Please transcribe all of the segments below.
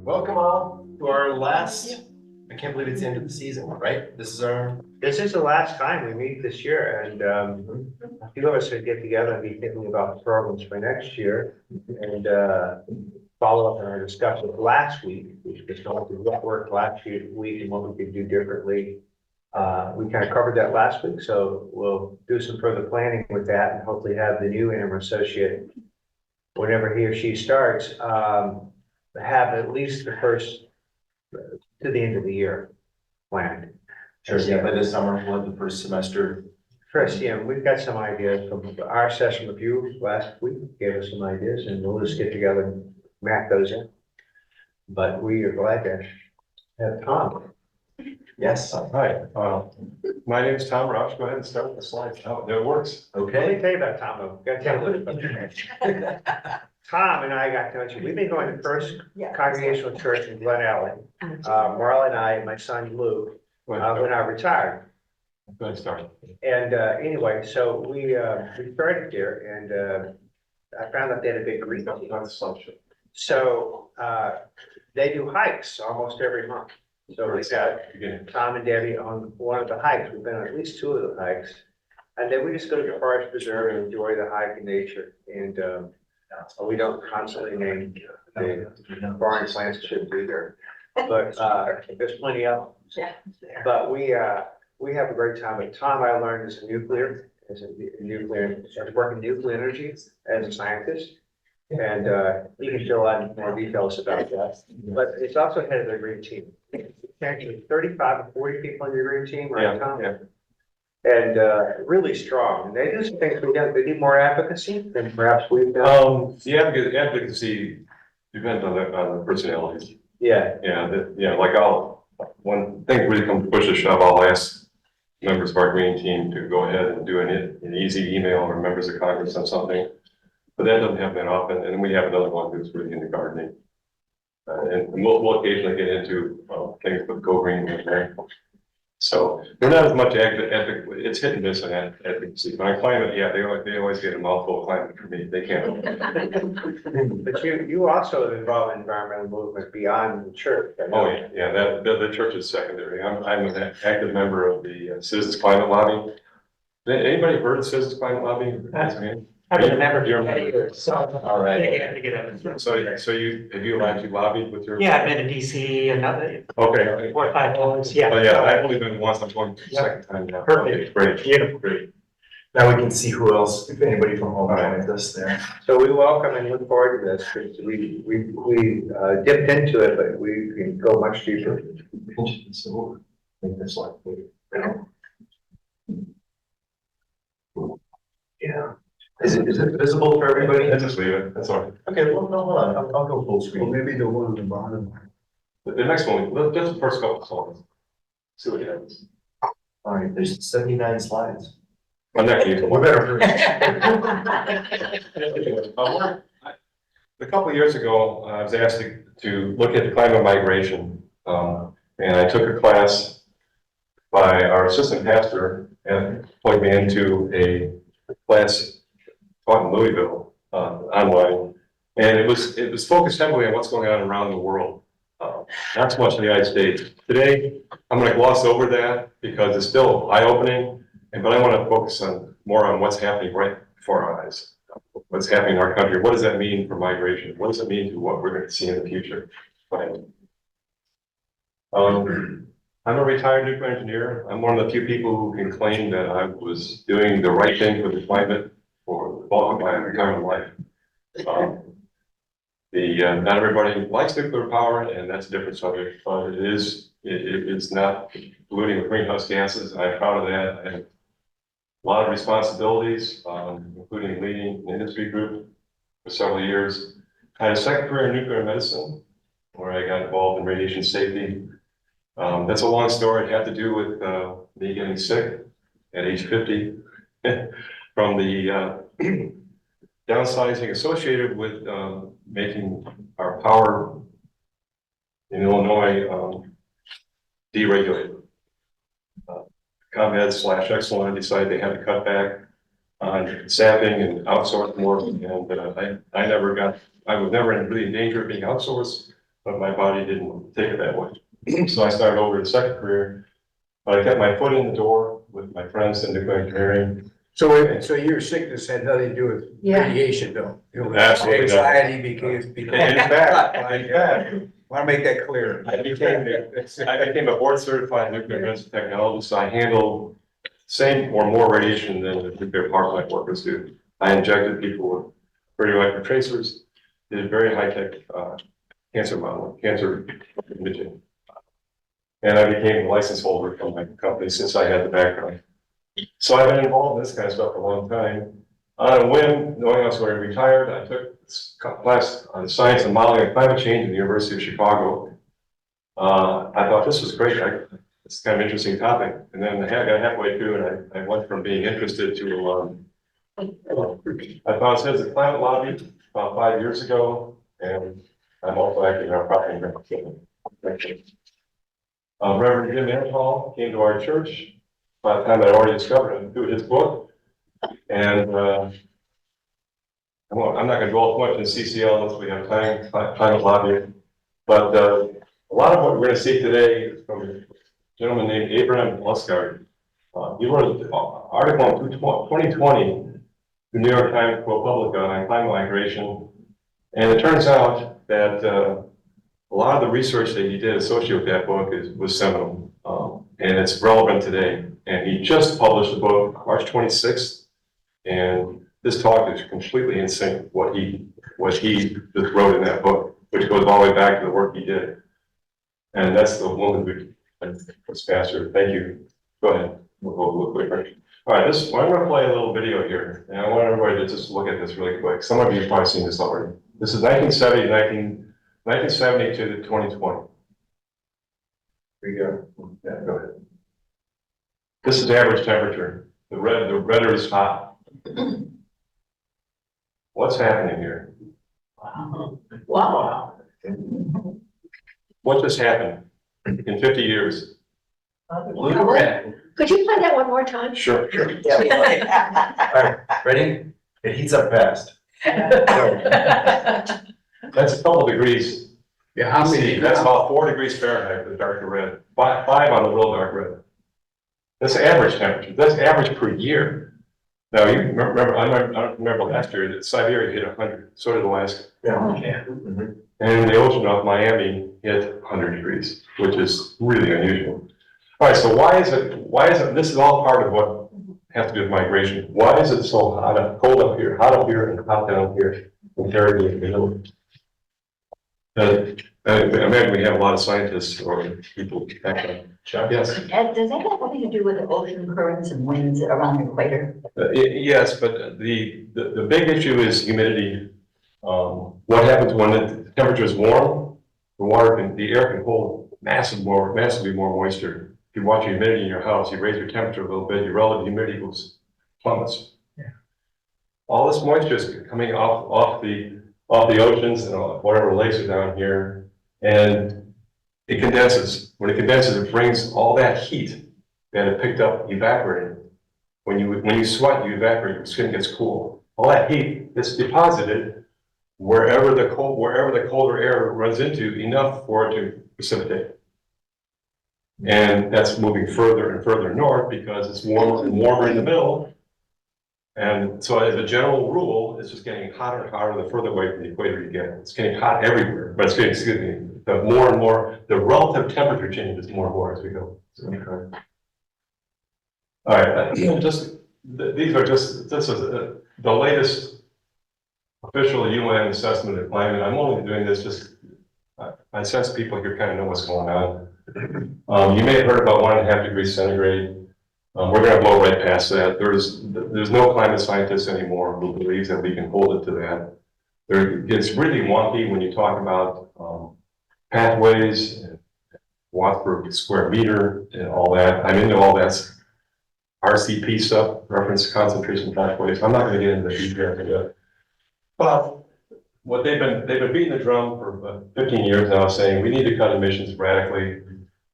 Welcome all to our last, I can't believe it's the end of the season, right? This is the last time we meet this year, and a few of us should get together and be thinking about the programs for next year and follow up on our discussion last week, which was going through what worked last week and what we could do differently. We kind of covered that last week, so we'll do some further planning with that and hopefully have the new interim associate, whenever he or she starts, have at least the first to the end of the year planned. sure, yeah, by this summer, we'll have the first semester. First, yeah, we've got some ideas from our session review last week, gave us some ideas, and we'll just get together and map those in. But we are glad to have Tom. Yes, Hi, my name is Tom Roush. Go ahead and start with the slides. Oh, it works. Let me okay. tell you about Tom, though. Gotta tell you a little bit about Tom. Tom and I got to know you. We've been going to First Congregational Church in Glen Ellen. Marla and I, and my son Luke, when I retired. Go ahead and start. And anyway, so we started there, and I found out they had a big green team. So they do hikes almost every month. So we got Tom and Debbie on one of the hikes. We've been on at least two of the hikes. And then we just go to the forest preserve and enjoy the hike in nature. And we don't constantly name the barn plants that shouldn't be there. But there's plenty of them. But we have a great time. At Tom, I learned as a working nuclear energy as a scientist. And he can share a lot more details about that. But it's also head of the green team. Actually 35 or 40 people on your green team, right, Tom? Yeah. And really strong. And they do some things we don't. They do more advocacy than perhaps we've done. The advocacy depends on the personalities. Yeah. Yeah, like when things really come to push a shove, I'll ask members of our green team to go ahead and do an easy email or members of Congress on something. But that doesn't happen that often. And then we have another one who's really into gardening. And we'll occasionally get into things with Go Green in there. So they're not as much it's hit and miss on advocacy. But on climate, yeah, they always get a mouthful of climate from me. They can't. But you also involved in environmental movement beyond the church. Oh, yeah, the church is secondary. I'm an active member of the Citizens Climate Lobby. Anybody heard of Citizens Climate Lobby? I've been a member You're a for 10 member. years, so. All right. Yeah, to get up. So have you actually lobbied with your? Yeah, I've been to DC and other, Okay. 4 or 5 times, yeah. Oh, yeah, I've only been once. I'm going the second time now. Perfect. Great. Beautiful. Great. Now we can see who else, if anybody from home joined us there. So we welcome and look forward to this, because we dipped into it, but we can go much deeper. So, make this like, yeah. Is it visible for everybody? Let's just leave it. That's all right. Okay, well, no, hold on, I'll go full screen. Maybe the one on the bottom. The next one, just the first couple of slides. See what happens. All right, there's 79 slides. My next one. We better. A couple of years ago, I was asked to look at climate migration, and I took a class by our assistant pastor and plugged me into a class taught in Louisville online, and it was focused heavily on what's going on around the world, not so much in the United States. Today, I'm going to gloss over that because it's still eye-opening, but I want to focus more on what's happening right before our eyes. What's happening in our country? What does that mean for migration? What does it mean to what we're going to see in the future? I'm a retired nuclear engineer. I'm one of the few people who can claim that I was doing the right thing for the climate for the bulk of my retirement life. Not everybody likes nuclear power, and that's a different subject, but it's not polluting with greenhouse gases. I'm proud of that. I have a lot of responsibilities, including leading an industry group for several years. I had a second career in nuclear medicine, where I got involved in radiation safety. That's a long story. It had to do with me getting sick at age 50 from the downsizing associated with making our power in Illinois deregulated. ComEd/Exelon decided they had to cut back on staffing and outsource more, and I was never really in danger of being outsourced, but my body didn't take it that way. So I started over the second career, but I kept my foot in the door with my friends in nuclear engineering. So your sickness had nothing to do with Yeah. radiation, though? It was Absolutely not. anxiety because. In fact, Want to make that clear. I became a board certified nuclear medicine technologist. I handled same or more radiation than the nuclear power plant workers do. I injected people with radioactive tracers, did very high tech cancer modeling, cancer imaging. And I became a license holder from my company since I had the background. So I've been involved in this kind of stuff for a long time. On a whim, knowing I was going to retire, I took this class on science and modeling of climate change at the University of Chicago. I thought this was great. It's kind of an interesting topic. And then I got halfway through and I went from being interested to, I found it says the climate lobby about 5 years ago, and I'm also active in our property management. Reverend Jim Anthol came to our church by the time I'd already discovered him through his book. And I'm not going to dwell too much in CCL unless we have time, climate lobbying. But a lot of what we're going to see today is from a gentleman named Abraham Lusgard. He wrote an article in 2020, the New York Times ProPublica on climate migration. And it turns out that a lot of the research that he did associated with that book was seminal. And it's relevant today. And he just published a book March 26th. And this talk is completely in sync with what he just wrote in that book, which goes all the way back to the work he did. And that's the woman who was faster. Thank you. Go ahead. We'll go quick. All right, I'm going to play a little video here, and I want everybody to just look at this really quick. Some of you have probably seen this already. This is 1970 to 2020. Here you go. Yeah, go ahead. This is average temperature. The redder is hot. What's happening here? Wow. What just happened in 50 years? Blue to red. Could you play that one more time? Sure. Yeah. All right, ready? It heats up fast. That's a couple degrees. Yeah, how many? See, that's about 4 degrees Fahrenheit for the dark to red. Five on the real dark red. That's average temperature. That's average per year. Now you remember, I remember last year that Siberia hit 100. So did Alaska. Yeah. And the ocean off Miami hit 100 degrees, which is really unusual. All right, so why is it, this is all part of what has to do with migration. Why is it so cold up here, hot up here, and hot down here compared to the middle? I imagine we have a lot of scientists or people. Chuck, yes. Ed, does that have anything to do with the ocean currents and winds around the equator? Yes, but the big issue is humidity. What happens when the temperature is warm? The air can hold massively more moisture. If you watch humidity in your house, you raise your temperature a little bit, your relative humidity plummets. Yeah. All this moisture is coming off the oceans and whatever lakes are down here, and it condenses. When it condenses, it brings all that heat that it picked up evaporating. When you sweat, you evaporate. Your skin gets cool. All that heat is deposited wherever the colder air runs into, enough for it to precipitate. And that's moving further and further north because it's warmer and warmer in the middle. And so as a general rule, it's just getting hotter and hotter the further away from the equator you get. It's getting hot everywhere, but it's getting, the more and more, the relative temperature changes more and more as we go. So, okay. All right, this is the latest official UN assessment of climate. I'm only doing this just, I sense people here kind of know what's going on. You may have heard about 1.5 degrees centigrade. We're going to blow right past that. There's no climate scientist anymore who believes that we can hold it to that. It's really wonky when you talk about pathways, and watts per square meter, and all that. I'm into all that RCP stuff, reference concentration pathways. I'm not going to get into the details of that. But what they've been beating the drum for 15 years now, saying we need to cut emissions radically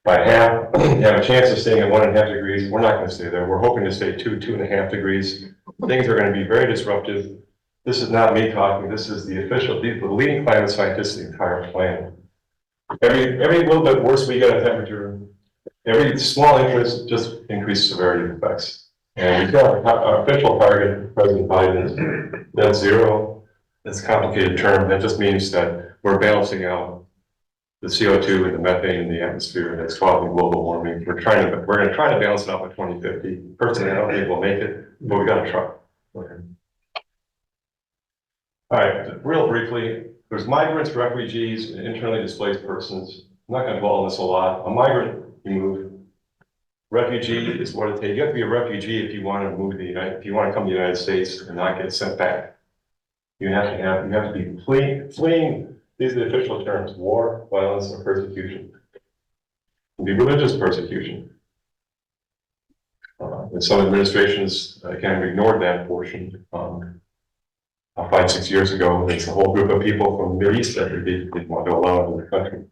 by half, have a chance of staying at 1.5 degrees. We're not going to stay there. We're hoping to stay 2.5 degrees. Things are going to be very disruptive. This is not me talking. This is the leading climate scientists of the entire planet. every little bit worse we get in temperature, every small increase just increases severity of effects. And we've got our official target, President Biden, net zero. That's a complicated term. That just means that we're balancing out the CO2 and the methane in the atmosphere that's causing global warming. We're going to try to balance it out by 2050. Personally, I don't think we'll make it, but we got to try. Okay. All right, real briefly, there's migrants, refugees, and internally displaced persons. I'm not going to dwell on this a lot. A migrant, you move. Refugee is what it takes. You have to be a refugee if you want to move if you want to come to the United States and not get sent back. You have to be fleeing. These are the official terms: war, violence, or persecution. It can be religious persecution. And some administrations kind of ignored that portion. 5-6 years ago, there's a whole group of people from the Middle East that they didn't want to allow into the country.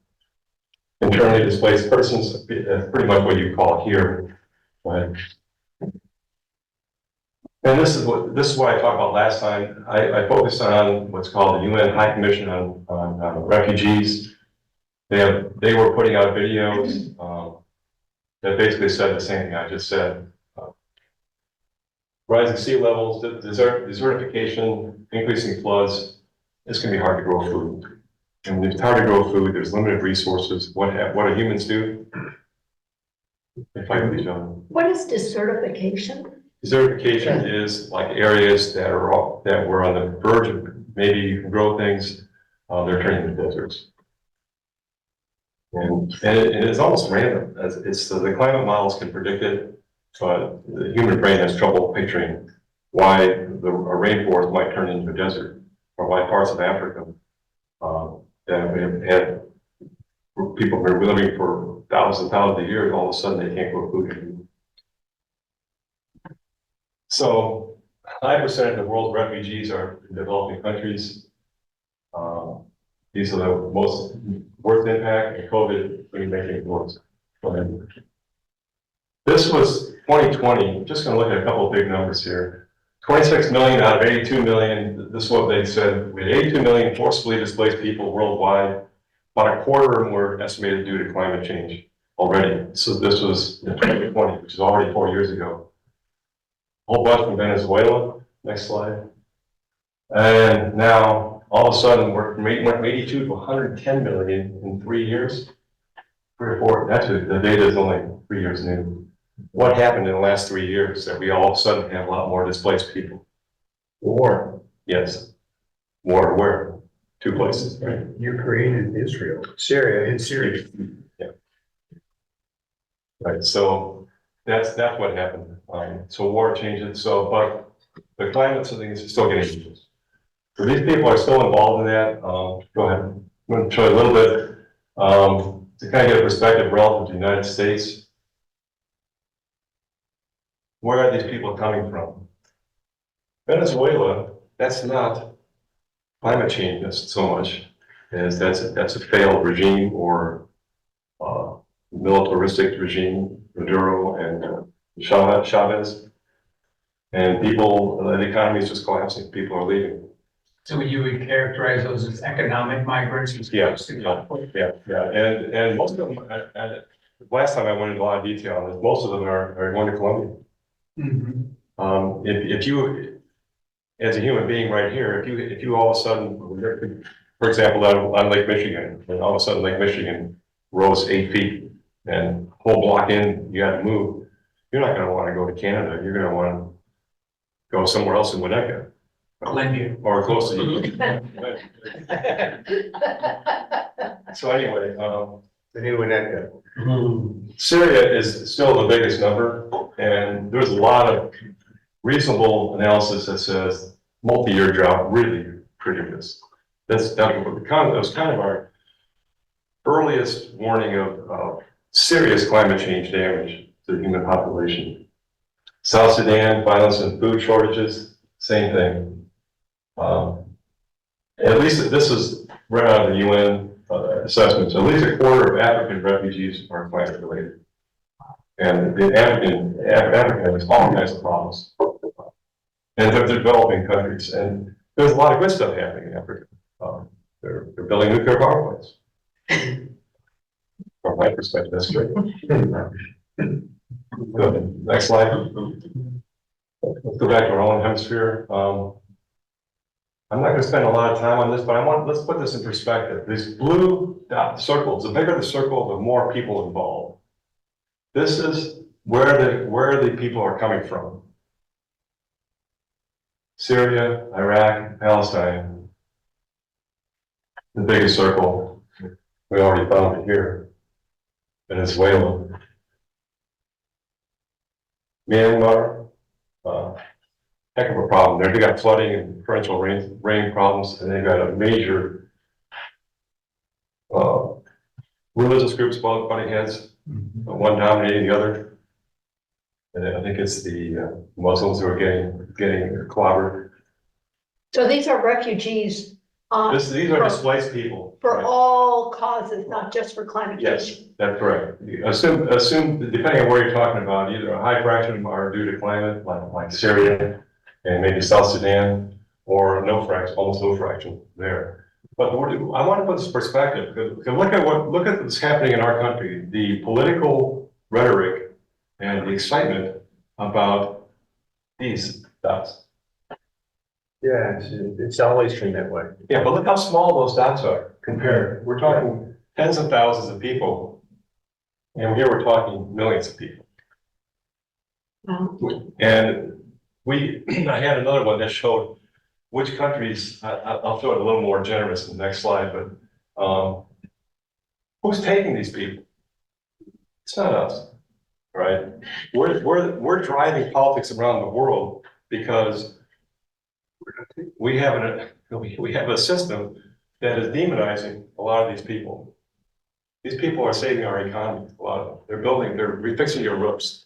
Internally displaced persons, that's pretty much what you call here. Right? And this is what I talked about last time. I focused on what's called the UN High Commission on Refugees. They were putting out videos that basically said the same thing I just said. Rising sea levels, desertification, increasing floods. It's going to be hard to grow food. And when it's hard to grow food, there's limited resources. What do humans do? They fight with each other. What is desertification? Desertification is like areas that were on the verge of maybe you can grow things. They're turning into deserts. And it's almost random. The climate models can predict it, but the human brain has trouble picturing why a rainforest might turn into a desert, or why parts of Africa that have had people who are living for thousands and thousands of years, all of a sudden they can't grow food anymore. So 5% of the world's refugees are in developing countries. These are the most worst impact, and COVID really making it worse. This was 2020. Just going to look at a couple of big numbers here. 26 million out of 82 million. This is what they said. We had 82 million forcibly displaced people worldwide. About a quarter of them were estimated due to climate change already. So this was in 2020, which is already 4 years ago. A whole bunch from Venezuela. Next slide. And now, all of a sudden, we're from 82 to 110 million in 3 years. 3 or 4. Actually, the data is only 3 years new. What happened in the last 3 years that we all of a sudden have a lot more displaced people? War. Yes. War where? 2 places, right? Ukraine and Israel. Syria. And Syria. Yeah. Right. So that's what happened. So war changes. So, but the climate thing is still getting worse. So these people are still involved in that. Go ahead. I'm going to show you a little bit to kind of get a perspective relative to the United States. Where are these people coming from? Venezuela, that's not climate change so much as that's a failed regime or militaristic regime, Maduro and Chavez. And the economy is just collapsing. People are leaving. So you would characterize those as economic migrants? Yeah. And most of them, last time I went into a lot of detail on this, most of them are going to Colombia. Mm-hmm. If you, as a human being right here, if you all of a sudden, for example, on Lake Michigan, and all of a sudden Lake Michigan rose 8 feet and whole block in, you had to move, you're not going to want to go to Canada. You're going to want to go somewhere else in Winnetka. Columbia. Or close to you. So anyway, The new Winnetka. Syria is still the biggest number, and there's a lot of reasonable analysis that says multi-year drought really triggered this. That was kind of our earliest warning of serious climate change damage to the human population. South Sudan, violence and food shortages, same thing. At least this is right out of the UN assessments. At least a quarter of African refugees are climate related. And the African has all kinds of problems. And they're developing countries. And there's a lot of good stuff happening in Africa. They're building nuclear power plants. from my perspective, that's great. Good. Next slide. Let's go back to our own hemisphere. I'm not gonna spend a lot of time on this, but let's put this in perspective. These blue dot circles, the bigger the circle, the more people involved. This is where the people are coming from. Syria, Iraq, Palestine. The biggest circle, we already found it here. Venezuela. Myanmar, heck of a problem there. They got flooding and torrential rain problems, and they've got a major religious groups butting heads, one dominating the other. And I think it's the Muslims who are getting clobbered. So these are refugees, These are displaced people. for right? all causes, not just for climate change. Yes, that's correct. Assume, depending on where you're talking about, either a high fraction are due to climate, like Syria and maybe South Sudan, or no fraction, almost no fraction there. But I want to put this in perspective, because look at what's happening in our country, the political rhetoric and the excitement about these dots. Yeah, it's always been that way. Yeah, but look how small those dots are compared. We're talking tens of thousands of people. And here we're talking millions of people. Wow. And I had another one that showed which countries, I'll show it a little more generous in the next slide, but who's taking these people? It's not us, right? We're driving politics around the world because we have a system that is demonizing a lot of these people. These people are saving our economy, a lot of them. They're refixing your roofs.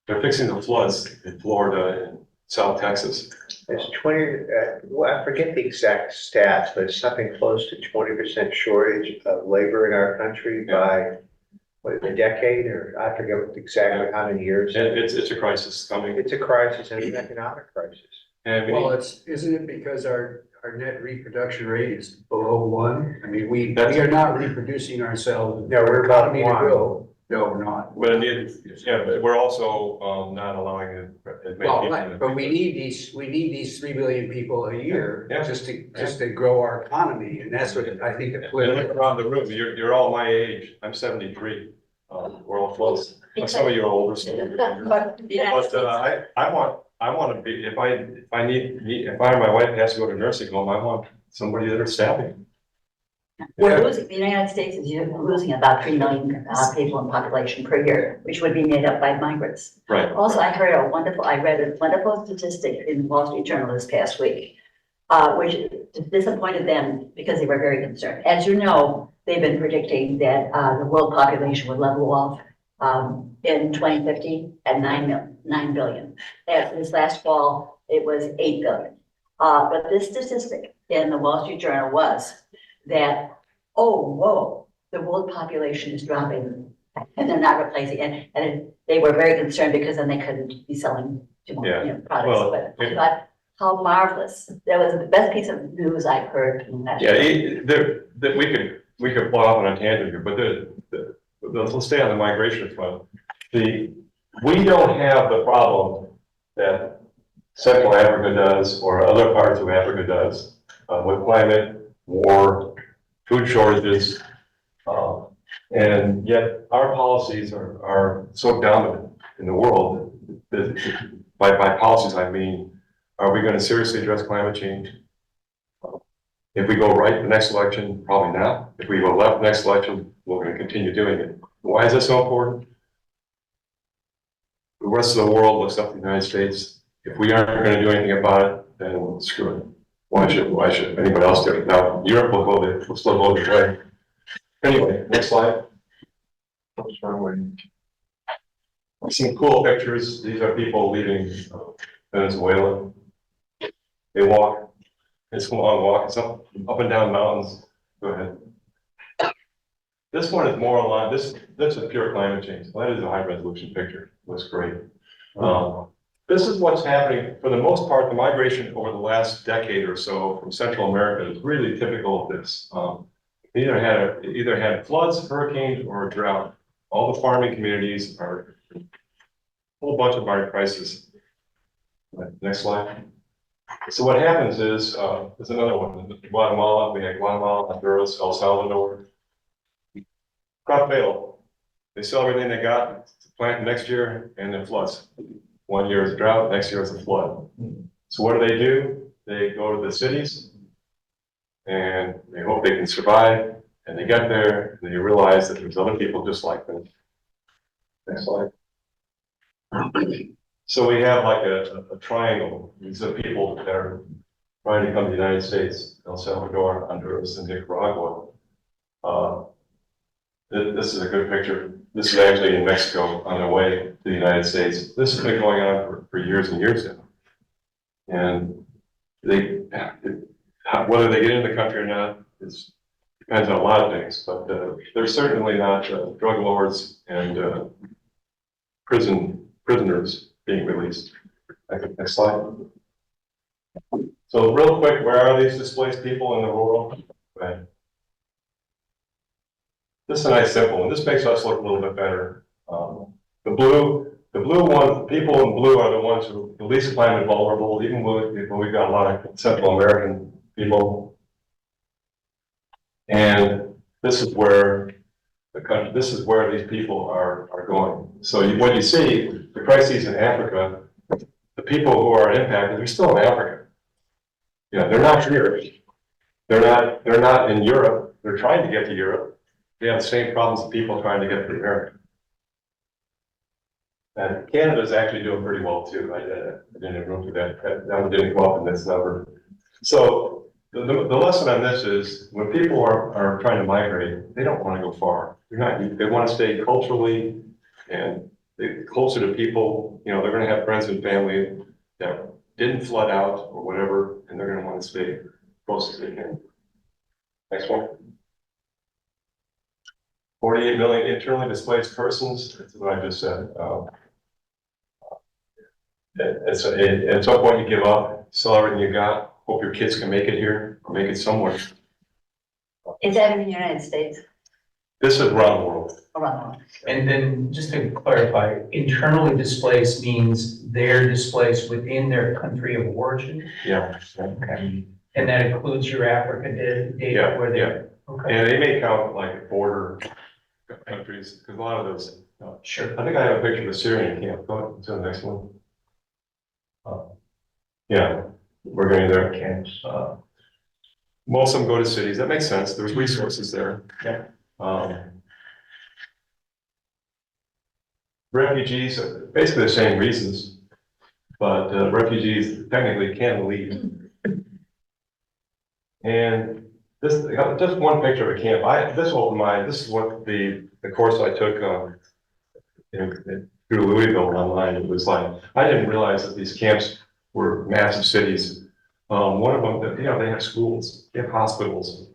They're fixing the floods in Florida and South Texas. It's 20, well, I forget the exact stats, but it's something close to 20% shortage of labor in our country by, what, a decade, or I forget exactly how many years. And it's a crisis coming. It's a crisis and an economic crisis. And Well, isn't it because our net reproduction rate is below 1? I mean, we are not reproducing ourselves. No, we're about Economy to 1. grow. No, we're not. but but we're also not allowing as many Well, people. right, but we need these 3 billion people a year Yeah. just to grow our economy, and that's what I think the And look political. around the room, you're all my age. I'm 73. We're all close. Some of you are older, some of you are younger. But the United But I want to be, if I and my wife has to go to nursing home, I want somebody that are staffing. We're losing, the United States is losing about 3 million people in population per year, which would be made up by migrants. Right. Also, I read a wonderful statistic in the Wall Street Journal this past week, which disappointed them because they were very concerned. As you know, they've been predicting that the world population would level off in 2050 at 9 billion. And this last fall, it was 8 billion. But this statistic in the Wall Street Journal was that, oh, whoa, the world population is dropping and they're not replacing it. And they were very concerned because then they couldn't be selling too much products. Well, but I thought, how marvelous. That was the best piece of news I've heard from that. Yeah, we could blow off on a tangent here, but let's stay on the migration front. We don't have the problem that Central Africa does or other parts of Africa does with climate, war, food shortages, and yet our policies are so dominant in the world that by policies I mean, are we going to seriously address climate change? If we go right the next election, probably not. If we go left next election, we're going to continue doing it. Why is that so important? The rest of the world looks up to the United States. If we aren't going to do anything about it, then screw it. Why should anybody else do it? Now, Europe will go there, will still go the way. Anyway, next slide. I've seen cool pictures. These are people leaving Venezuela. They walk. It's a long walk. It's up and down mountains. Go ahead. This one is more along, that's a pure climate change. That is a high resolution picture. It looks great. This is what's happening. For the most part, the migration over the last decade or so from Central America is really typical of this. either had floods, hurricanes, or a drought. All the farming communities are a whole bunch of our crisis. Next slide. So what happens is, there's another one, Guatemala, we had Guatemala, Honduras, El Salvador. Crop failed. They sell everything they got to plant next year and then floods. One year is a drought, next year is a flood. So what do? They go to the cities and they hope they can survive. And they get there and they realize that there's other people just like them. Next slide. So we have like a triangle. These are people that are trying to come to the United States, El Salvador, Honduras, and Nicaragua. This is a good picture. This is actually in Mexico on their way to the United States. This has been going on for years and years now. And whether they get into the country or not, depends on a lot of things, but they're certainly not drug lords and prisoners being released. Next slide. So real quick, where are these displaced people in the world? Right. This is a nice simple one. This makes us look a little bit better. The blue one, people in blue are the ones who are the least climate vulnerable, even when we've got a lot of Central American people. And this is where this is where these people are going. So what you see, the crises in Africa, the people who are impacted, they're still in Africa. Yeah, they're not here. They're not in Europe. They're trying to get to Europe. They have the same problems as people trying to get to America. And Canada's actually doing pretty well too. I didn't have room for that. That one didn't come up in this number. So the lesson on this is when people are trying to migrate, they don't want to go far. They want to stay culturally and closer to people. You know, they're going to have friends and family that didn't flood out or whatever, and they're going to want to stay close as they can. Next one. 48 million internally displaced persons. That's what I just said. At some point you give up, sell everything you got, hope your kids can make it here or make it somewhere. Is that in the United States? This is around the world. Around the world. And then just to clarify, internally displaced means they're displaced within their country of origin? Yeah. Okay. And that includes your Africa data where they're, okay. And they may count like border countries, because a lot of those. Sure. I think I have a picture of a Syrian camp. Go to the next one. Yeah, we're going there. Camps. Most of them go to cities. That makes sense. There's resources there. Yeah. Refugees, basically the same reasons, but refugees technically can leave. And this, just one picture of a camp. This is what the course I took through Louisville online. It was like, I didn't realize that these camps were massive cities. One of them, you know, they have schools, they have hospitals,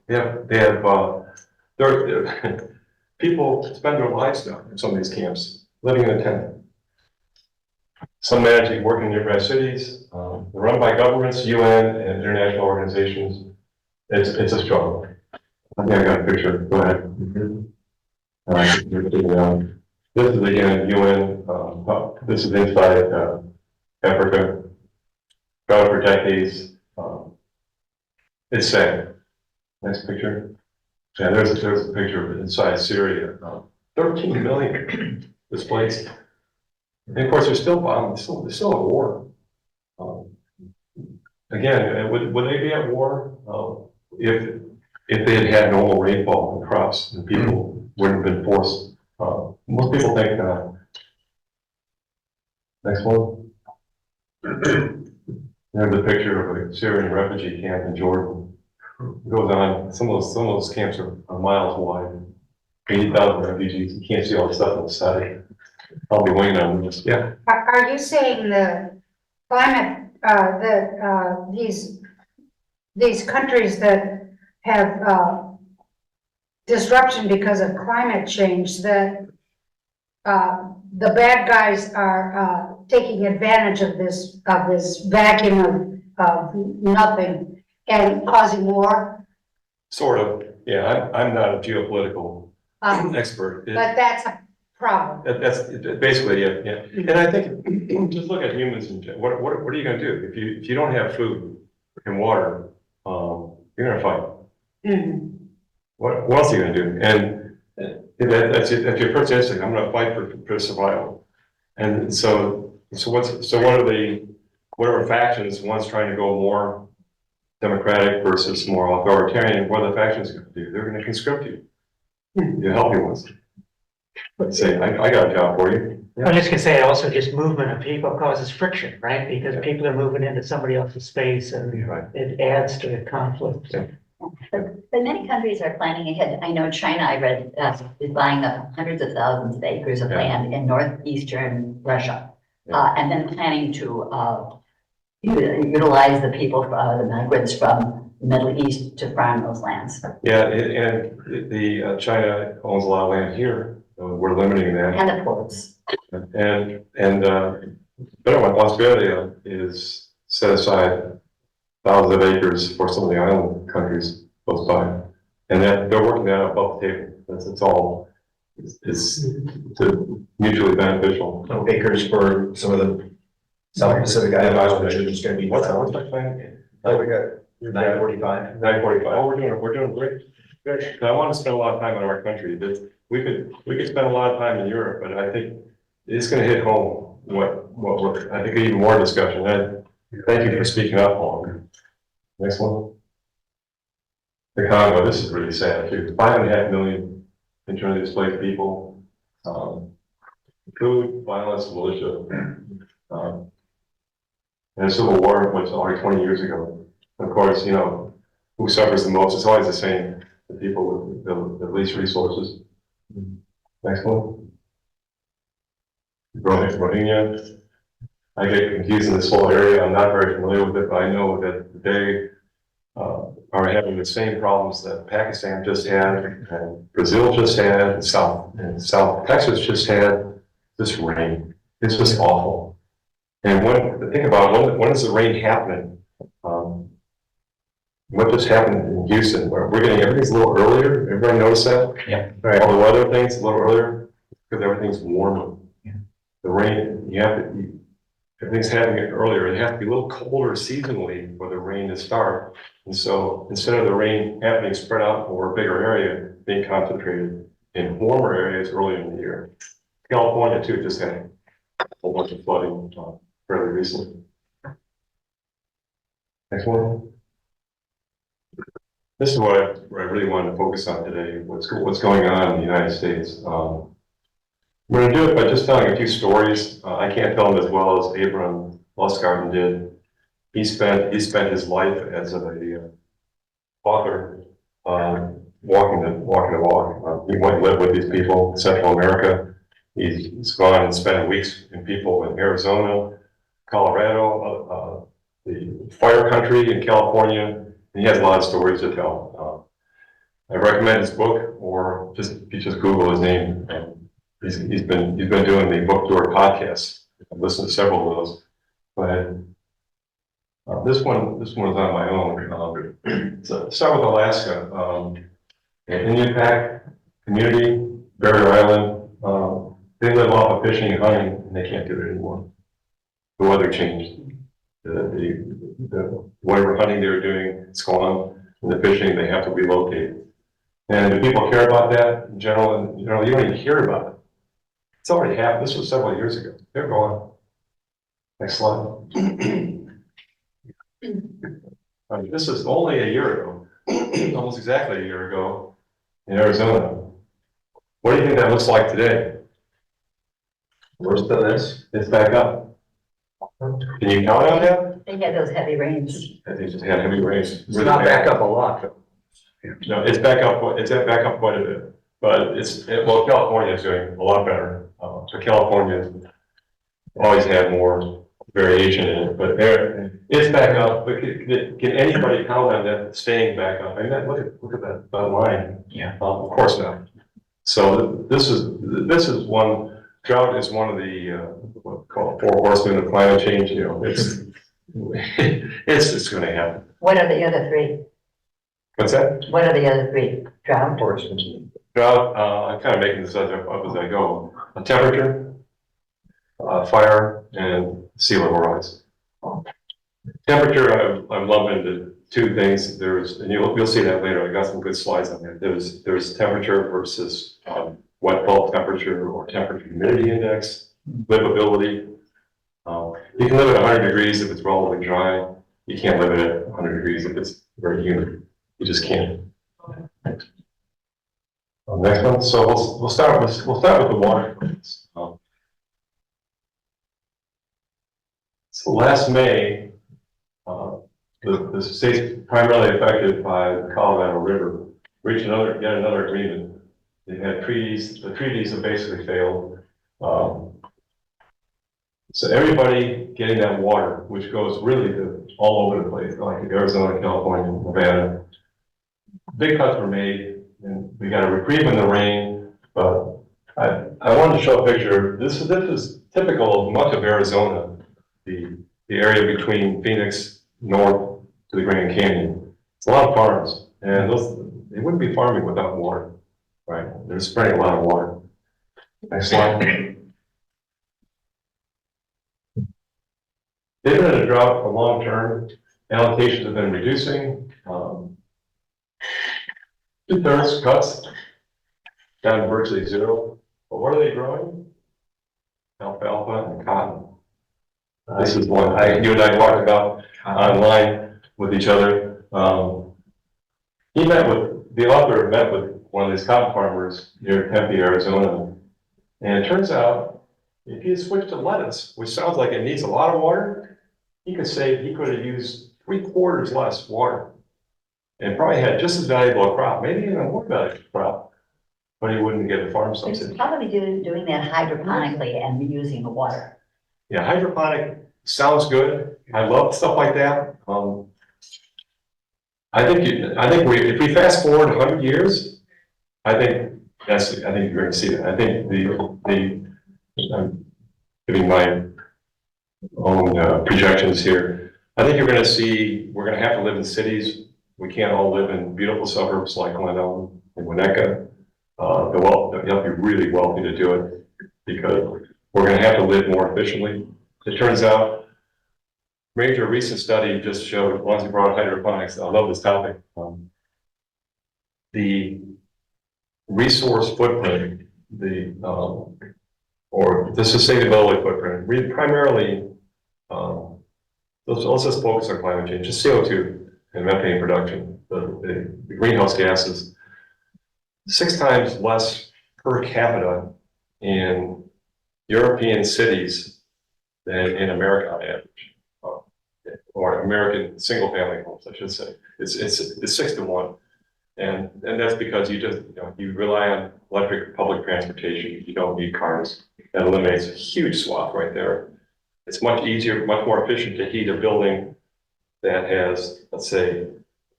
people spend their lives now in some of these camps, living in a tent. Some managing work in nearby cities, they're run by governments, UN, and international organizations. It's a struggle. I think I got a picture. Go ahead. This is again UN. This is inside Africa. Try to protect these. It's sad. Next picture. Yeah, there's a picture of inside Syria. 13 million displaced. And of course, there's still bombs. There's still a war. Again, would they be at war if they had had normal rainfall and crops and people wouldn't have been forced? Most people think not. Next one. There's a picture of a Syrian refugee camp in Jordan. It goes on. Some of those camps are miles wide. 80,000 refugees. You can't see all the stuff on the side. I'll be waiting on this. Yeah. Are you saying the climate, these countries that have disruption because of climate change, that the bad guys are taking advantage of this vacuum of nothing and causing war? Sort of, yeah, I'm not a geopolitical Um, expert. but that's a problem. That's basically it, yeah. And I think, just look at humans and what are you gonna do? If you don't have food and water, you're gonna fight. What else are you gonna do? And that's your first instinct. I'm gonna fight for survival. And so what are the factions, one's trying to go more democratic versus more authoritarian, what are the factions gonna do? They're gonna conscript you. You help you once. But say, I got a job for you. I'm just gonna say, also just movement of people causes friction, right? Because people are moving into somebody else's space and Right. it adds to the conflict. But many countries are planning ahead. I know China, I read, is buying up hundreds of thousands of acres of Yeah. land in northeastern Russia. Yeah. And then planning to, utilize the people, the migrants from the Middle East to farm those lands. Yeah, and the China owns a lot of land here, we're limiting that. And the ports. And better one, Australia is set aside thousands of acres for some of the island countries close by. And that, they're working that above the table, it's all, is mutually beneficial. Acres for some of the South Pacific Islands, which are just gonna be. What's that plan? Oh, we got 9:45. 9:45. Oh, we're doing great. Good. I want to spend a lot of time in our country, but we could spend a lot of time in Europe, but I think it's gonna hit home I think even more discussion. Thank you for speaking up, Paul. Next one. The Congo, this is really sad too. 5.5 million internally displaced people. Food, violence, militia. And a civil war was already 20 years ago. Of course, who suffers the most? It's always the same, the people with the least resources. Next one. Rohingya. I get confused in this whole area. I'm not very familiar with it, but I know that they are having the same problems that Pakistan just had, and Brazil just had, and South Texas just had. This rain. It's just awful. And think about when is the rain happening? What just happened in Houston? We're getting everything's a little earlier. Everybody notice that? Yeah. Right. All the weather things a little earlier because everything's warmer. Yeah. The rain, everything's happening earlier. It has to be a little colder seasonally for the rain to start. And so instead of the rain happening spread out over a bigger area, being concentrated in warmer areas earlier in the year. California too just had a whole bunch of flooding fairly recently. Next one. This is what I really wanted to focus on today. What's going on in the United States. We're going to do it by just telling a few stories. I can't tell them as well as Abraham Lustgarten did. He spent his life as a author, walking the walk. He went and lived with these people in Central America. He's gone and spent weeks in people in Arizona, Colorado, the fire country in California. And he has a lot of stories to tell. I recommend his book, or if you just Google his name. He's been doing the book tour podcasts. I've listened to several of those. But this one is on my own. So start with Alaska. Indian Pack community, Barrier Island. They live off of fishing and hunting, and they can't do it anymore. The weather changed. The whatever hunting they were doing, it's gone. And the fishing, they have to relocate. And do people care about that in general? You don't even hear about it. It's already happened. This was several years ago. They're gone. Next slide. This is only a year ago, almost exactly a year ago in Arizona. What do you think that looks like today? Worse than this? It's back up. Can you count on that? They had those heavy rains. I think just had heavy rains. It's not back up a lot, though. No, it's back up. It's back up quite a bit, but California is doing a lot better. So California always had more variation in it, but it's back up. But can anybody count on that staying back up? I mean, look at that line. Yeah. Of course not. So this is one. Drought is one of the what we call 4 horsemen of climate change. It's going to happen. What are the other three? What's that? What are the other three? Drought? Drought, I'm kind of making this up as I go. Temperature, fire, and sea level rise. Temperature, I'm lumping into two things. There's, and you'll see that later. I got some good slides on that. There's temperature versus wet bulb temperature or temperature humidity index, livability. You can live at 100 degrees if it's relatively dry. You can't live at 100 degrees if it's very humid. You just can't. Next one. So we'll start with the water. So last May, the states primarily affected by the Colorado River reached yet another agreement. They had treaties. The treaties have basically failed. So everybody getting that water, which goes really to all over the place, like Arizona, California, Nevada. Big cuts were made, and we got a reprieve in the rain. But I wanted to show a picture. This is typical of much of Arizona, the area between Phoenix north to the Grand Canyon. It's a lot of farms, and they wouldn't be farming without water, right? They're spreading a lot of water. Next slide. They've been in a drought for long term. Allocations have been reducing. 2/3 cuts down to virtually zero. But what are they growing? Alfalfa and cotton. This is one you and I talked about online with each other. The author met with one of these cotton farmers near Tempe, Arizona. And it turns out, if you switch to lettuce, which sounds like it needs a lot of water, he could have used 3/4 less water and probably had just as valuable a crop, maybe even a more valuable crop, but he wouldn't get the farm There's subsidy. probably doing that hydroponically and reusing the water. Yeah, hydroponic sounds good. I love stuff like that. If we fast forward 100 years, I think you're going to see that. I think I'm giving my own projections here. I think we're going to have to live in cities. We can't all live in beautiful suburbs like Glen and Winnetka. You have to be really wealthy to do it because we're going to have to live more efficiently. It turns out, major recent study just showed, once we brought hydroponics, I love this topic. The resource footprint, or the sustainability footprint, primarily, let's just focus on climate change, just CO2 and methane production, the greenhouse gases, 6 times less per capita in European cities than in America on average, or American single family homes, I should say. It's 6 to 1. And that's because you rely on electric public transportation. You don't need cars. That eliminates a huge swath right there. It's much easier, much more efficient to heat a building that has, let's say,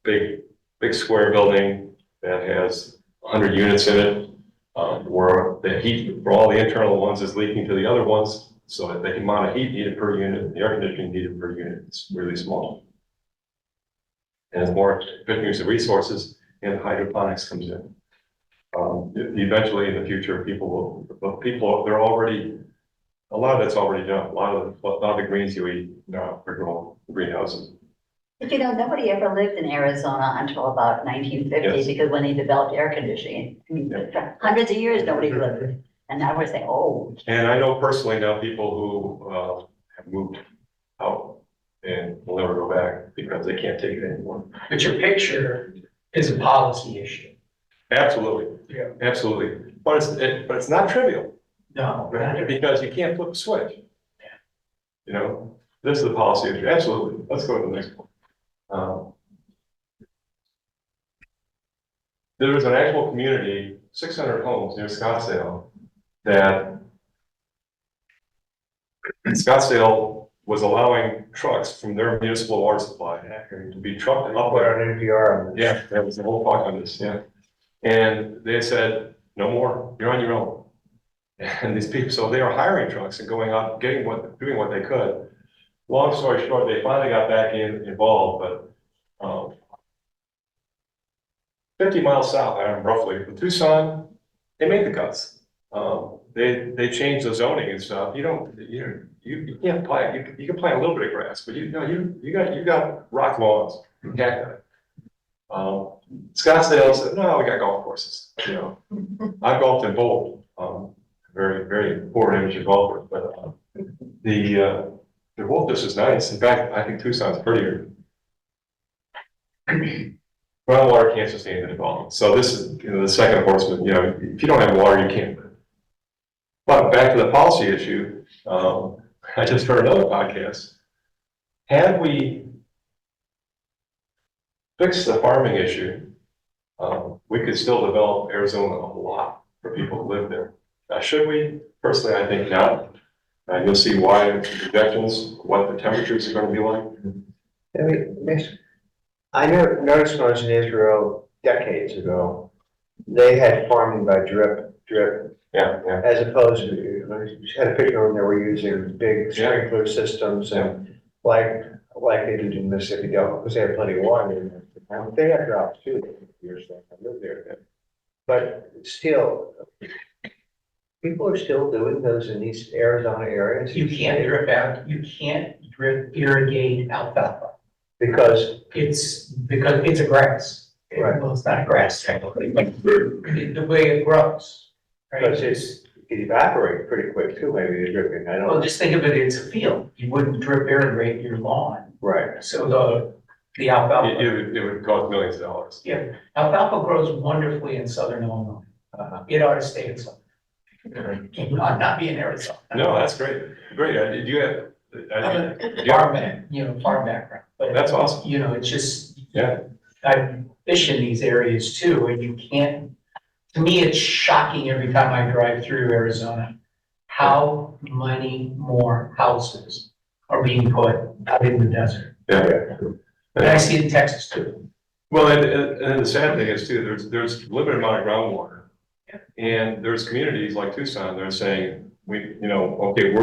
big square building that has 100 units in it, where the heat for all the internal ones is leaking to the other ones, so that the amount of heat needed per unit, the air conditioning needed per unit is really small. And it's more efficient use of resources, and hydroponics comes in. Eventually, in the future, they're already, a lot of that's already done. A lot of the greens you eat now are grown in greenhouses. But nobody ever lived in Arizona until about 1950, Yes. because when they developed air conditioning, I mean, for hundreds of years, nobody lived. And now we're saying, oh. And I know personally now people who have moved out and will never go back because they can't take it anymore. But your picture is a policy issue. Absolutely. Yeah. Absolutely. But it's not trivial. No. Because you can't flip a switch. This is the policy issue. Absolutely. Let's go to the next one. There was an actual community, 600 homes near Scottsdale, that Scottsdale was allowing trucks from their municipal water supply to be trucked up there. on NPR. Yeah, that was the whole talk on this, yeah. And they said, no more, you're on your own. And these people, so they were hiring trucks and going out, doing what they could. Long story short, they finally got back involved, but 50 miles south, roughly, but Tucson, they made the cuts. They changed the zoning and stuff. You can't plant, you can plant a little bit of grass, but you got rock lawns, cacti. Scottsdale said, no, we got golf courses, I've golfed in both, very, very poor amateur golfer, but, the wolf is nice. In fact, I think Tucson's prettier. Groundwater can't sustain the development. So this is, the second horseman, if you don't have water, you can't live. But back to the policy issue, I just heard another podcast. Had we fixed the farming issue, we could still develop Arizona a lot for people who live there. Should we? Personally, I think not. You'll see why in projections, what the temperatures are going to be like. I noticed when I was in Israel decades ago, they had farming by drip, Yeah, yeah. as opposed to, I just had a picture of them, they were using big sprinkler systems and like they did in Mississippi Delta, because they had plenty of water in there. They had drops too, years ago, I lived there. But still, people are still doing those in these Arizona areas. You can't drip irrigate alfalfa. Because, It's because it's a grass. Right. Well, it's not a grass technically, but the way it grows, right? because it evaporates pretty quick too, maybe the dripping, I don't Well, know. just think of it, it's a field. You wouldn't drip irrigate your lawn. Right. So the alfalfa, It would cost millions of dollars. yeah, alfalfa grows wonderfully in southern Illinois. It ought to stay in southern. Not be in Arizona. No, that's great. Great. Do you have? Farm background, but. That's awesome. It's just. Yeah. I fish in these areas too, and you can't, to me, it's shocking every time I drive through Arizona, how many more houses are being put out in the desert. Yeah. And I see it in Texas too. Well, and the sad thing is too, there's a limited amount of groundwater. And there's communities like Tucson, they're saying, okay,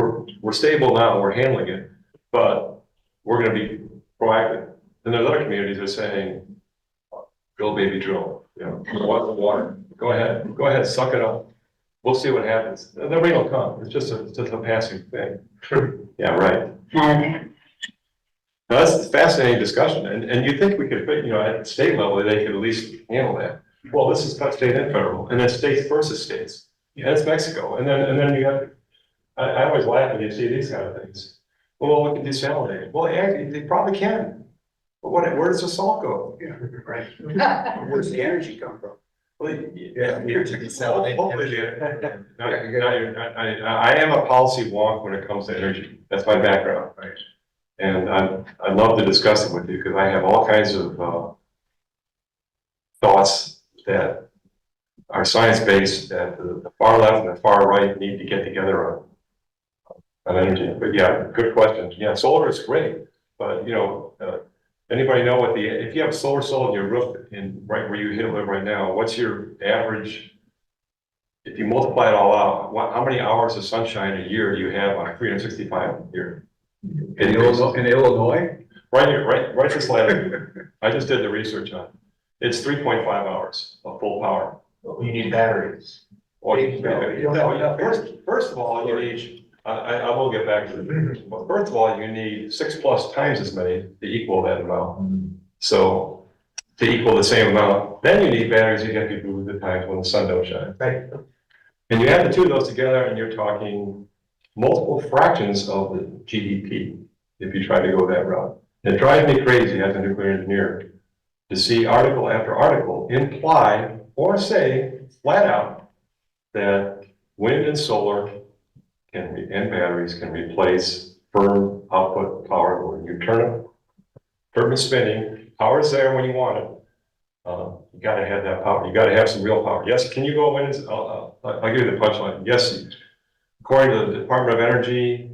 we're stable now, we're handling it, but we're gonna be proactive. And there's other communities that are saying, drill, baby, drill, want the water, go ahead, suck it up. We'll see what happens. The rain will come, it's just a passing thing. Yeah, right. Now, that's a fascinating discussion, and you think we could, at state level, they could at least handle that. Well, this is state and federal, and then states versus states, and it's Mexico, and then you have, I always laugh when you see these kind of things. Well, we can desalinate it. Well, actually, they probably can, but where does the salt go? Yeah, right. Where's the energy come from? Well, Here to desalinate. hopefully, I am a policy wonk when it comes to energy. That's my background. Right. And I'd love to discuss it with you because I have all kinds of thoughts that are science-based that the far left and the far right need to get together on energy. But yeah, good question. Yeah, solar is great, but anybody know if you have solar cell on your roof right where you live right now, what's your average? If you multiply it all out, how many hours of sunshine a year do you have on a 365 year? In Illinois? Right here, right this latitude. I just did the research on it. It's 3.5 hours of full power. You need batteries. Or first of all, you need, I will get back to it. But first of all, you need 6+ times as many to equal that amount. So to equal the same amount, then you need batteries to get people through the times when the sun don't shine. Right. And you add the two of those together and you're talking multiple fractions of the GDP if you try to go that route. It drives me crazy as a nuclear engineer to see article after article imply or say flat out that wind and solar and batteries can replace firm output power. When you turn a turbine spinning, power's there when you want it. You gotta have that power. You gotta have some real power. Yes, can you go wind? I'll give you the punchline. Yes, according to the Department of Energy,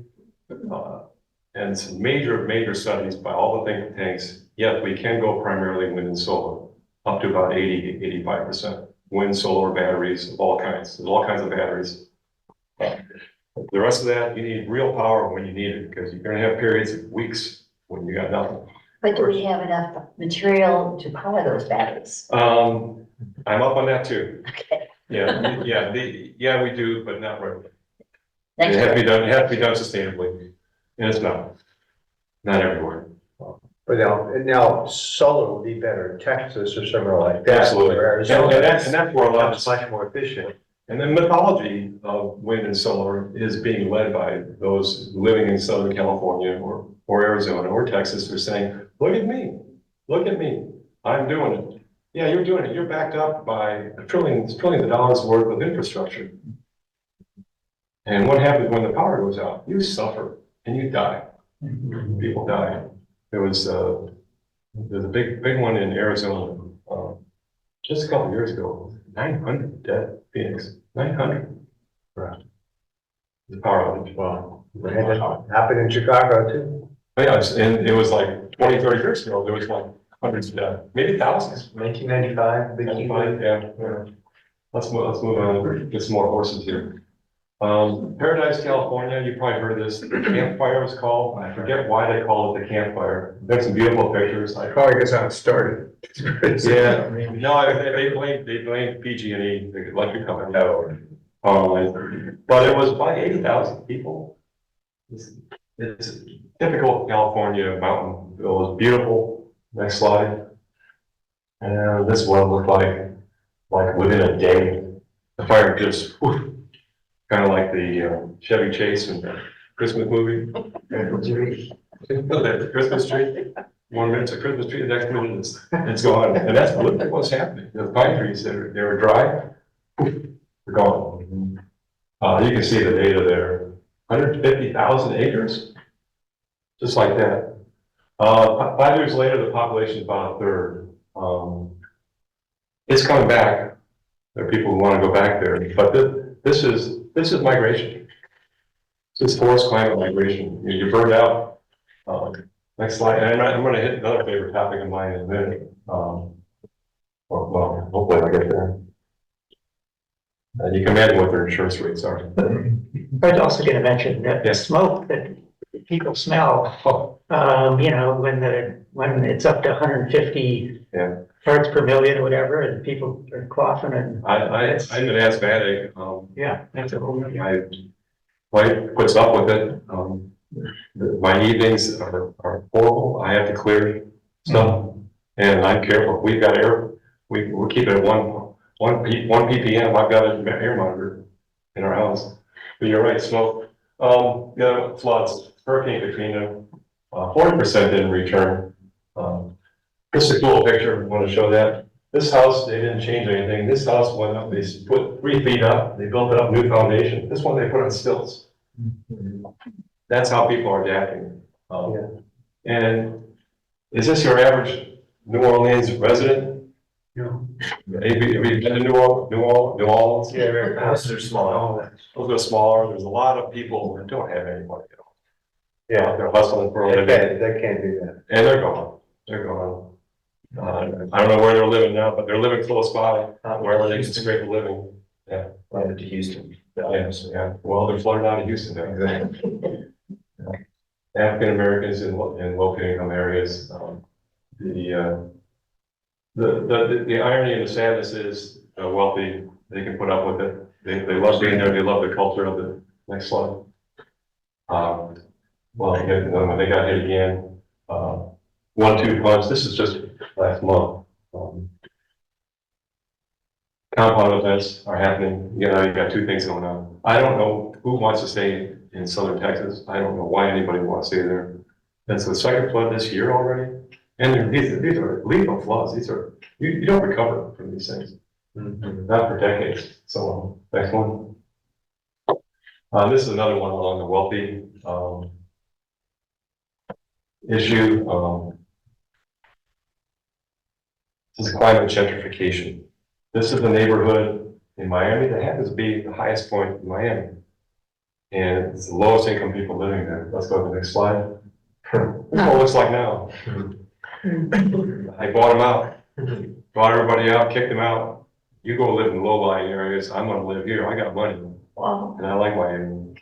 and some major studies by all the think tanks, yes, we can go primarily wind and solar, up to about 80 to 85%. Wind, solar, batteries of all kinds. There's all kinds of batteries. The rest of that, you need real power when you need it, because you're gonna have periods of weeks when you got nothing. But do we have enough material to power those batteries? I'm up on that too. Okay, Yeah, we do, but not really. thank It you. has to be done, it has to be done sustainably, and it's not everywhere. But now solar would be better in Texas or somewhere like that. Absolutely. Where And Arizona that's where a lot of is much more efficient. And the mythology of wind and solar is being led by those living in Southern California or Arizona or Texas who are saying, look at me, I'm doing it. Yeah, you're doing it. You're backed up by trillions of dollars worth of infrastructure. And what happens when the power goes out? You suffer and you die. People die. There's a big one in Arizona, just a couple of years ago, 900 dead, Phoenix, 900. Right. The power outage. Wow. It happened in Chicago too. But yeah, and it was like 20, 30 years ago, there was like hundreds of deaths, maybe thousands. 1995, big heat wave. Yeah. Let's move on, get some more horses here. Paradise, California, you probably heard this, the campfire was called, I forget why they call it the campfire. There's some beautiful pictures. Probably because how it started. Yeah, no, they blame PG&E, the electric company. But it was by 80,000 people. It's typical California mountain. It was beautiful. Next slide. And this one looked like within a day, the fire just, kind of like the Chevy Chase in the Christmas movie. The Christmas tree. 1 minute's a Christmas tree, the next minute it's gone. And that's literally what's happening. The pine trees, they were dry, they're gone. You can see the data there. 150,000 acres, just like that. 5 years later, the population is about a third. It's coming back. There are people who want to go back there, but this is migration. This is forced climate migration. You're burned out. Next slide. And I'm going to hit another favorite topic of mine in a minute. Well, hopefully I'll get there. And you can imagine what their insurance rates are. I was also gonna mention that the Yes. smoke that people smell, when it's up to 150 Yeah. parts per million or whatever, and people are coughing and, I'm an asthmatic. yeah, that's a whole. My wife puts up with it. My evenings are horrible. I have to clear stuff, and I'm careful. We've got we keep it at one ppm. I've got an air monitor in our house. But you're right, smoke. Floods, Hurricane Katrina, 40% didn't return. This is a cool picture. I want to show that. This house, they didn't change anything. This house went up. They put 3 feet up. They built it up, new foundation. This one they put on stilts. That's how people are adapting. And is this your average New Orleans resident? No. Have you been to New Orleans? Yeah, their houses are small. Those are smaller. There's a lot of people who don't have any money at all. Yeah, they're hustling for a living, They can't do that. and they're gone. They're gone. I don't know where they're living now, but they're living close by, wherever they can scrape a living. Yeah. Landed to Houston. Yes, yeah. Well, they're flooded out of Houston now. African Americans in low income areas. The irony and the sadness is wealthy, they can put up with it. They love being there. They love the culture of it. Next slide. Well, they got hit again. 1-2 punch. This is just last month. Compound events are happening. You got 2 things going on. I don't know who wants to stay in southern Texas. I don't know why anybody wants to stay there. That's the second flood this year already. And these are lethal floods. These are, you don't recover from these things. Not for decades. So, next one. This is another one along the wealthy issue. This is climate gentrification. This is the neighborhood in Miami that happens to be the highest point in Miami. And it's the lowest income people living there. Let's go to the next slide. This is what it looks like now. I bought them out, bought everybody out, kicked them out. You go live in low-lying areas. I'm gonna live here. I got money. Wow. And I like Miami.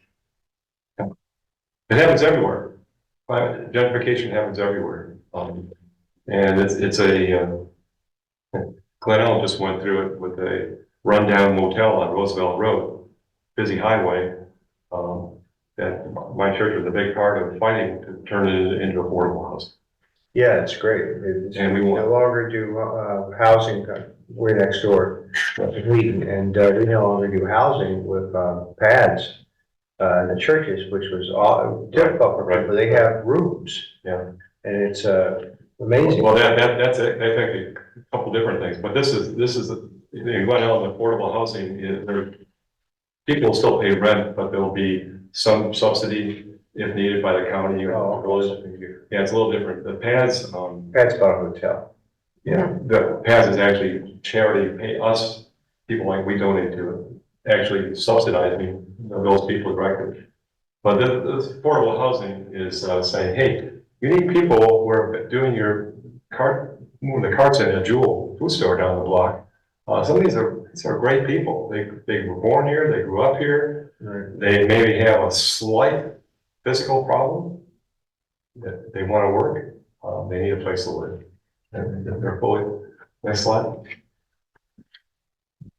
It happens everywhere. Gentrification happens everywhere. And it's a, Glenelg just went through it with a rundown motel on Roosevelt Road, busy highway. That my church was a big part of fighting to turn it into affordable housing. Yeah, it's great. It's, And we no want, longer do, housing, we're next door, Wheaton, and, we no longer do housing with, pads. The churches, which was all difficult for people, they have rooms. Yeah. And it's, amazing. well, that's it. They think a couple different things, but this is, in Glenelg, affordable housing, people will still pay rent, but there'll be some subsidy if needed by the county or the village. Yeah, it's a little different. The PADS, Pads about a hotel. yeah, the PADS is actually charity, pay us, people like we donate to it, actually subsidizing those people directly. But this affordable housing is saying, hey, you need people who are doing your moving the carts in a Jewel food store down the block. Some of these are great people. They were born here, they grew up here. Right. They maybe have a slight physical problem that they want to work. They need a place to live. And they're fully, next slide.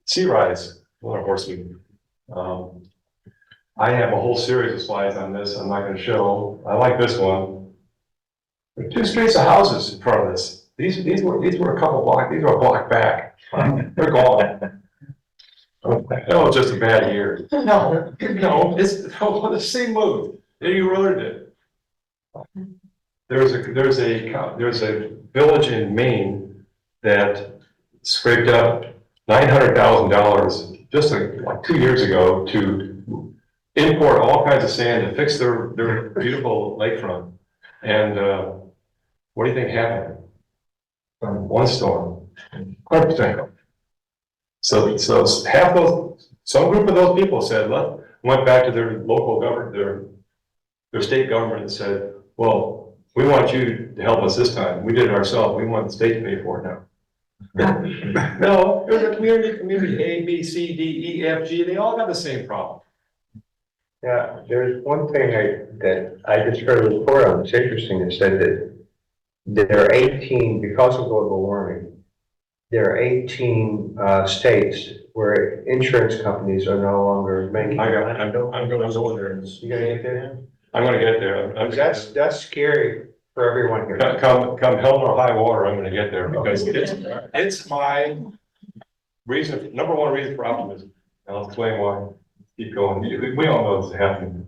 Sea Rise, another horse meeting. I have a whole series of slides on this. I'm not going to show. I like this one. There are 2 streets of houses in front of this. These were a couple blocks. These were a block back. They're gone. That was just a bad year. No, it's the same move. You ruined it. There's a village in Maine that scraped up $900,000 just like 2 years ago to import all kinds of sand to fix their beautiful lakefront. And what do you think happened? One storm. So half some group of those people said, went back to their local government, their state government and said, well, we want you to help us this time. We did it ourselves. We want the state to pay for it now. No, there's a community A, B, C, D, E, F, G. They all got the same problem. Yeah, there's one thing that I just heard a report on, it's interesting, it said that there are 18, because of global warming, there are 18 states where insurance companies are no longer making. I'm going to go there. You gonna get there? I'm going to get there. That's scary for everyone here. Come hell or high water, I'm going to get there because it's my reason, number one reason for optimism. And I'll explain why. Keep going. We all know this is happening.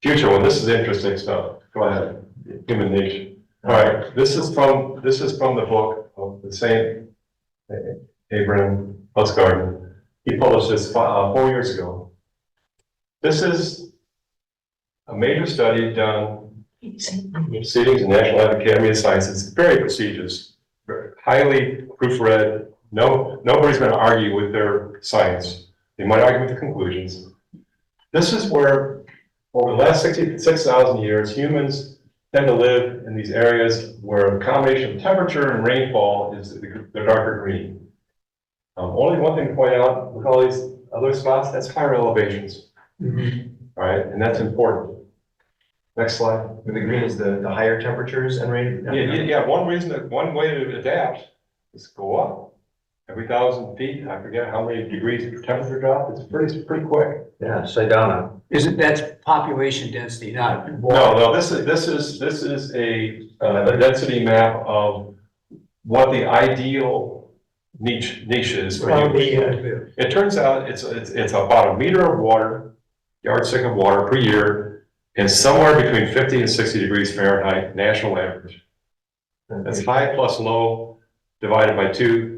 Future one. This is interesting stuff. Go ahead. Human nature. All right. This is from the book of the same Abraham Hutzgarden. He published this 4 years ago. This is a major study done in Proceedings in National Academy of Sciences. It's very prestigious, highly proofread. Nobody's going to argue with their science. They might argue with the conclusions. This is where, over the last 66,000 years, humans tend to live in these areas where a combination of temperature and rainfall is the darker green. Only one thing to point out with all these other spots, that's higher elevations. All right, and that's important. Next slide. The green is the higher temperatures and rain. Yeah, one way to adapt is go up. Every 1,000 feet, I forget how many degrees temperature drop, it's pretty quick. Yeah, Sedona. Isn't that's population density, not No, this is a density map of what the ideal niche is for humans. It turns out it's about a meter of water, yardstick of water per year, and somewhere between 50 and 60 degrees Fahrenheit, national average. That's high plus low divided by 2.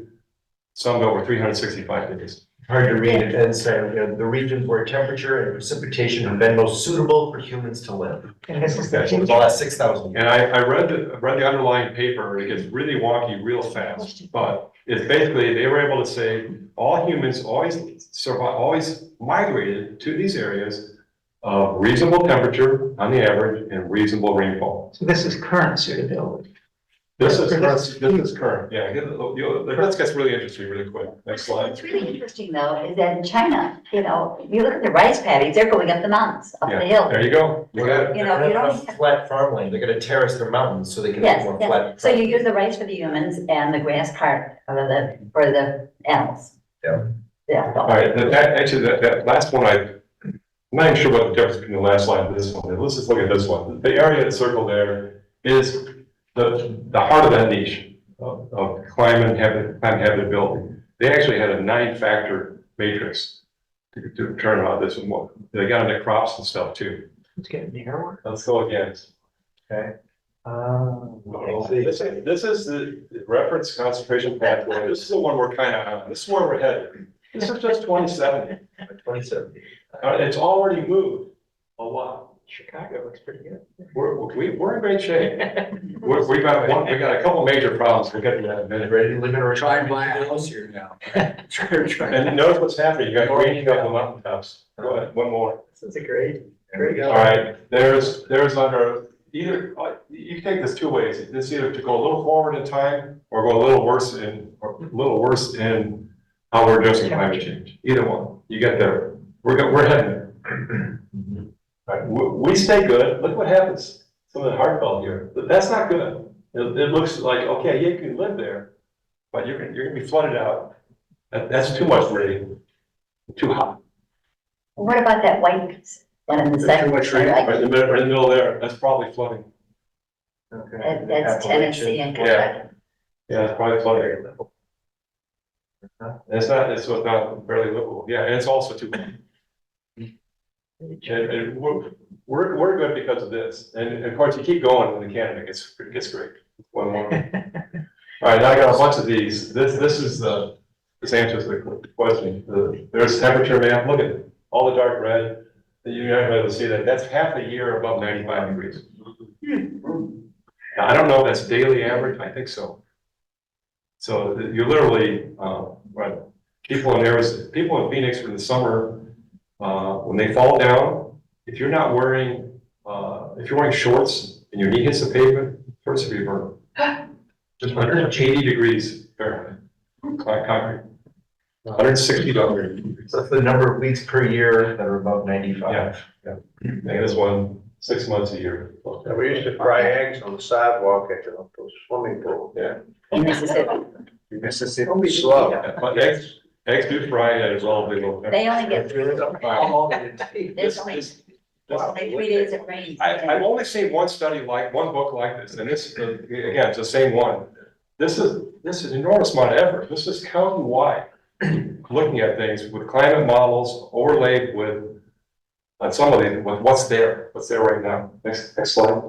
Some over 365 days. Hard to read it, and so, the regions where temperature and precipitation have been most suitable for humans to live. And this is For the the last 6,000 years. And I read the underlying paper, it gets really wonky real fast, but it's basically, they were able to say, all humans always migrated to these areas of reasonable temperature on the average and reasonable rainfall. So this is current suitability. This is current, yeah. This gets really interesting really quick. Next slide. What's really interesting though, is that in China, you know, you look at the rice paddies, they're going up the mountains, up the hill. There you go. You got it. You know, you don't have. Flat farmland, they're gonna terrace their mountains so they can Yes, have more yes. flat. So you use the rice for the humans and the grass part for the animals. Yeah. All Yeah. right, that last one, I'm not even sure what the difference between the last slide and this one is. Let's just look at this one. The area that's circled there is the heart of that niche of climate habitability. They actually had a 9-factor matrix to turn out this one. They got into crops and stuff too. It's getting narrower. Let's go again. Okay. This is the reference concentration pathway. This is the one we're kind of on. This is where we're headed. This is just 2070. 27. It's already moved a lot. Chicago looks pretty good. We're in great shape. We got a couple major problems. We'll get to that in a minute. Ready to live in a. Try and buy a house here now. And notice what's happening. You got greening up the mountaintops. Go ahead, one more. This is a great. All right, there's under either, you can take this two ways. It's either to go a little forward in time or go a little worse in how we're addressing climate change. Either one, you get there. We're heading there. Right. We stay good. Look what happens. Some of the heartfelt here, but that's not good. It looks like, okay, you can live there, but you're gonna be flooded out. That's too much rain, too hot. What about that white piece? One in the There's second. too much rain. Right in the middle there, that's probably flooding. Okay. That's Tennessee and Yeah. Kentucky. Yeah, it's probably flooding. And it's not barely livable. Yeah, and it's also too. And we're good because of this. And of course, you keep going in the Canada, it gets great. One more. All right, now I got a bunch of these. This answers the question. There's temperature map. Look at it. All the dark red. You're not going to be able to see that. That's half a year above 95 degrees. Now, I don't know if that's daily average. I think so. So you literally, right. People in Phoenix in the summer, when they fall down, if you're not wearing, if you're wearing shorts and your knee hits the pavement, first degree burn. Just 180 degrees Fahrenheit, concrete. 160 degrees. So that's the number of weeks per year that are above 95. Yeah. And this one, 6 months a year. And we used to fry eggs on the sidewalk at the swimming pool. Yeah. In Mississippi. Mississippi. Don't be slow. But eggs do fry at a relatively low They only get, How long did it take? there's only 3 days it rains. I've only seen one book like this, and this, again, it's the same one. This is an enormous amount of effort. This is county-wide, looking at things with climate models overlaid with, on some of these, with what's there right now. Next slide.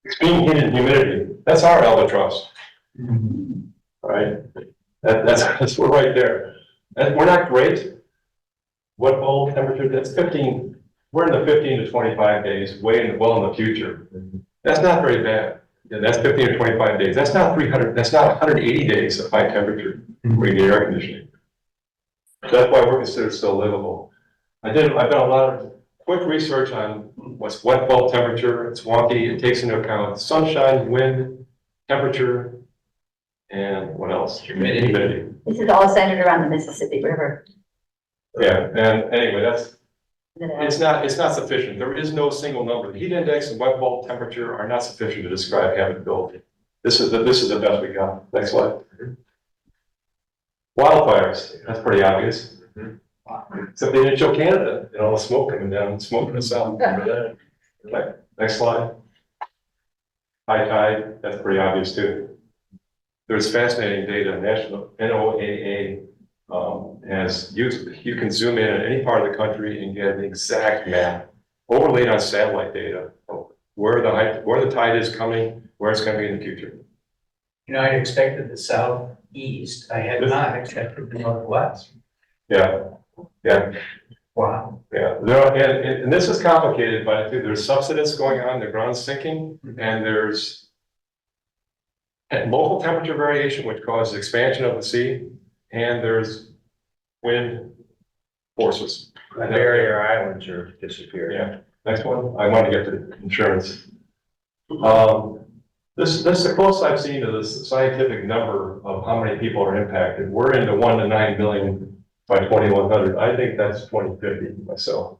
Extreme heat and humidity, that's our albatross. Right? That's we're right there. And we're not great. What bulb temperature? That's 15. We're in the 15 to 25 days, well in the future. That's not very bad. Yeah, that's 15 to 25 days. That's not 300. That's not 180 days of high temperature where you need air conditioning. That's why we're considered still livable. I've done a lot of quick research on what's wet bulb temperature. It's wonky. It takes into account sunshine, wind, temperature, and what else? Humidity. This is all centered around the Mississippi River. Yeah, and anyway, it's not sufficient. There is no single number. The heat index and wet bulb temperature are not sufficient to describe habitability. This is the best we got. Next slide. Wildfires, that's pretty obvious. Except they didn't show Canada, all the smoke coming down, smoke in the south. Okay, next slide. High tide, that's pretty obvious too. There's fascinating data. National NOAA has used. You can zoom in on any part of the country and get an exact map overlaid on satellite data of where the tide is coming, where it's going to be in the future. You know, I expected the southeast. I had not expected the northwest. Yeah. Wow. Yeah, and this is complicated, but I think there's subsidence going on, the ground's sinking, and there's local temperature variation, which causes expansion of the sea, and there's wind forces. The barrier islands are disappearing. Yeah, next one, I want to get to insurance. This is the closest I've seen to this scientific number of how many people are impacted. We're into 1 to 9 million by 2100. I think that's 2050 myself.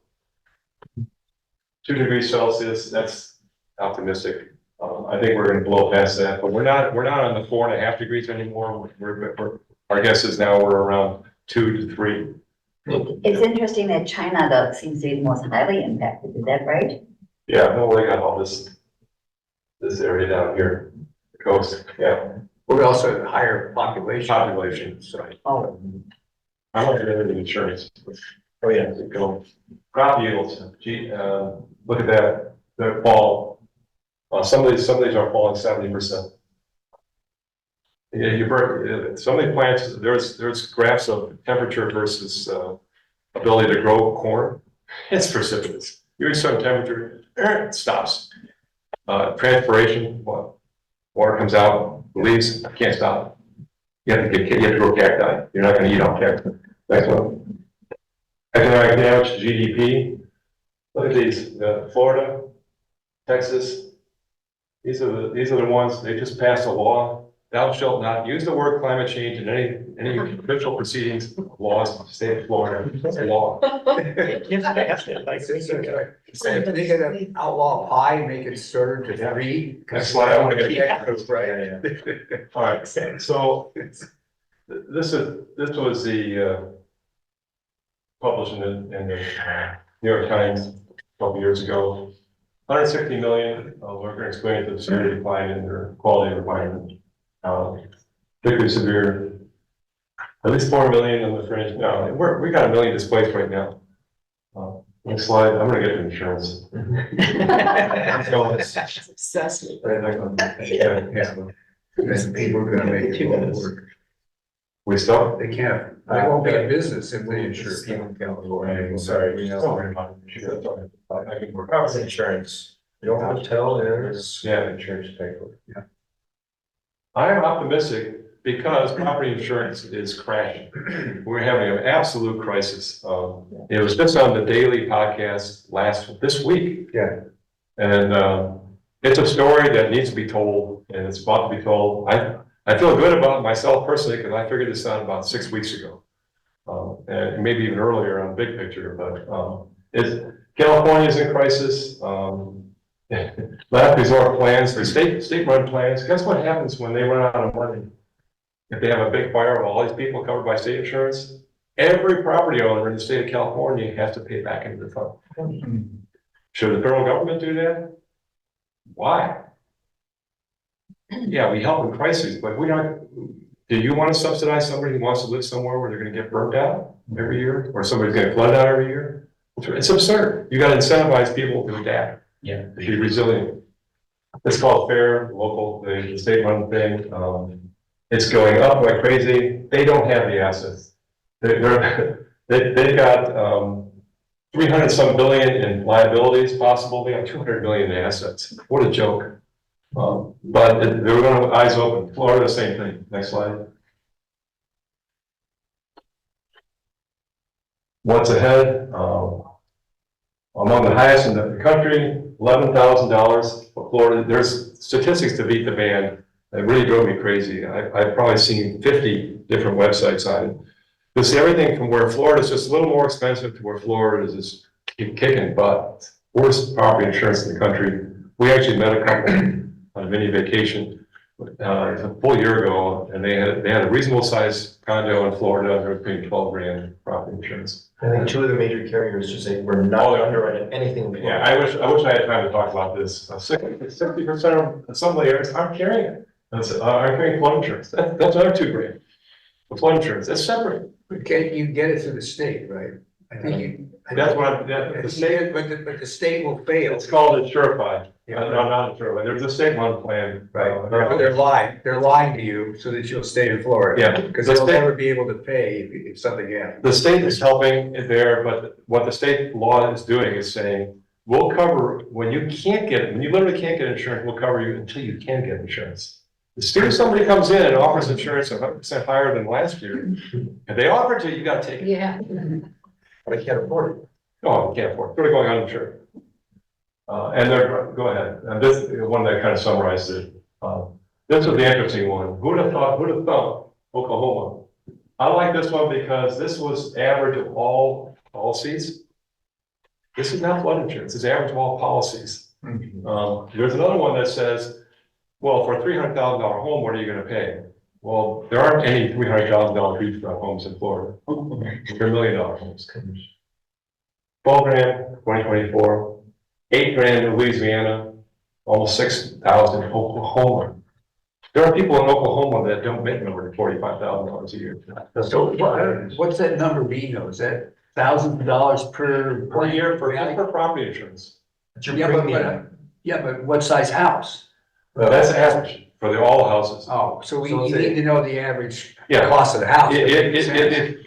2 degrees Celsius, that's optimistic. I think we're going to blow past that, but we're not on the 4.5 degrees anymore. Our guess is now we're around 2 to 3. It's interesting that China though seems to be the most highly impacted, is that right? Yeah, no, we got all this area down here, the coast. Yeah, We also have a higher population. population. So Oh, I want to get into insurance. Oh, yeah. Go. Crop yields, gee, look at that, the fall. Some of these are falling 70%. Yeah, some of the plants, there's graphs of temperature versus, ability to grow corn. It's precipitous. You reach certain temperature, it stops. Transpiration, water comes out, the leaves, can't stop. You have to grow cacti. You're not gonna eat all cacti. Next one. Economic damage to GDP. Look at these, Florida, Texas. These are the ones, they just passed a law. Thou shalt not use the word climate change in any official proceedings, laws of the state of Florida. It's a law. Just passed it, like, they gonna outlaw pie, make it served to 3. Next slide, I want to get. Right. All right, so this was the published in the New York Times a couple years ago. 160 million, we're going to explain it to the severe decline in their quality of environment. Particularly severe. At least 4 million on the fringe. No, we got 1 million displaced right now. Next slide. I'm going to get to insurance. Obsessive. Yeah. And people are gonna make it work. We stop. They can't, they won't be a business if they insure people. Sorry. We're covering insurance. Your hotel is. Yeah. Insurance paid for. Yeah. I am optimistic because property insurance is crashing. We're having an absolute crisis. It was just on the daily podcast this week. Yeah. And it's a story that needs to be told, and it's about to be told. I feel good about myself personally because I figured this out about 6 weeks ago, and maybe even earlier on big picture. But California's in crisis. Last resort plans, the state-run plans. Guess what happens when they run out of money? If they have a big fire of all these people covered by state insurance, every property owner in the state of California has to pay back into the fund. Should the federal government do that? Why? Yeah, we help in crises, but we don't. Do you want to subsidize somebody who wants to live somewhere where they're going to get burned out every year, or somebody's going to flood out every year? It's absurd. You got to incentivize people to adapt. Yeah, to be resilient. It's called FAIR, local, the state-run thing. It's going up like crazy. They don't have the assets. They've got 300 some billion in liabilities possible. They have 200 billion in assets. What a joke. But they're going to eyes open. Florida, same thing. Next slide. What's ahead? Among the highest in the country, $11,000 for Florida. There's statistics to beat the band. It really drove me crazy. I've probably seen 50 different websites on it. This is everything from where Florida is just a little more expensive to where Florida is just kicking butt. Worst property insurance in the country. We actually met a couple on a mini vacation a full year ago, and they had a reasonable sized condo in Florida, and they were paying 12 grand property insurance. I think 2 of the major carriers just say we're not underwriting anything. Yeah, I wish I had time to talk about this. 60% of some layers aren't carrying it. Aren't carrying flood insurance. That's another 2 grand. The flood insurance, that's separate. Okay, you get it through the state, right? I think you. That's what the state. But the state will fail. It's called Insurified. Yeah. No, not Insurified. There's a state-run plan. Right, they're lying to you so that you'll stay in Florida. Yeah. Because they'll never be able to pay if something happens. The state is helping there, but what the state law is doing is saying, we'll cover when you literally can't get insurance, we'll cover you until you can get insurance. As soon as somebody comes in and offers insurance 100% higher than last year, if they offer it to you, you gotta take it. Yeah. But I can't afford it. Oh, you can't afford it. They're going uninsured. And go ahead. And this one that kind of summarizes it. This was the interesting one. Who'd have thought Oklahoma? I like this one because this was average of all policies. This is not flood insurance, it's average of all policies. There's another one that says, well, for a $300,000 home, what are you gonna pay? Well, there aren't any $300,000 beachfront homes in Florida. They're $1 million homes. 12 grand, 2024, 8 grand in Louisiana, almost 6,000 in Oklahoma. There are people in Oklahoma that don't make more than $45,000 a year. So what's that number mean though? Is that thousands of dollars per year for property insurance. Yeah, but what size house? That's average for all houses. Oh, so So you need to know the average Yeah. cost of the house.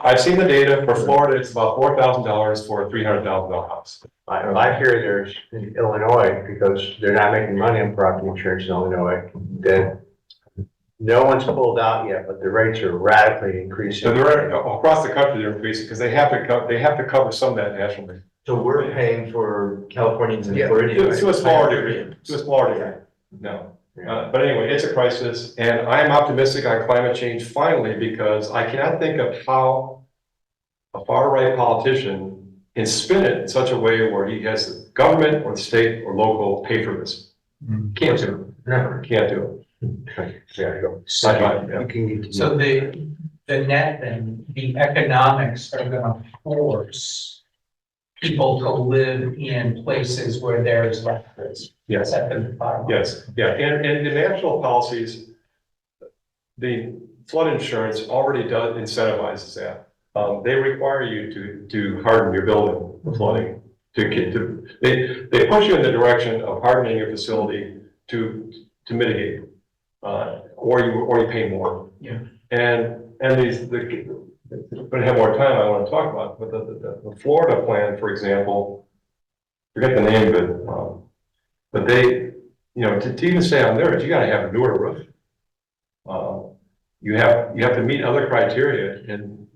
I've seen the data for Florida, it's about $4,000 for a $300,000 house. I hear there's in Illinois, because they're not making money on property insurance in Illinois, that no one's pulled out yet, but the rates are radically increasing. So they're across the country, they're increasing because they have to cover some of that nationally. So we're paying for Californians and Yeah, Floridians. To a smaller degree, no. But anyway, it's a crisis, and I'm optimistic on climate change finally, because I cannot think of how a far-right politician can spin it in such a way where he has the government or the state or local pay for this. Can't do it, never, can't do it. There you go. Yeah. You can get to- So the net then, the economics are gonna force people to live in places where there's less risk. Yes. That's at the bottom. Yes, yeah, and the national policies, the flood insurance already does incentivizes that. They require you to harden your building for flooding, they push you in the direction of hardening your facility to mitigate. Or you pay more. Yeah. And but I have more time I want to talk about, but the Florida plan, for example, forget the name of it, but they, to even stay on theirs, you gotta have a newer roof. You have to meet other criteria, and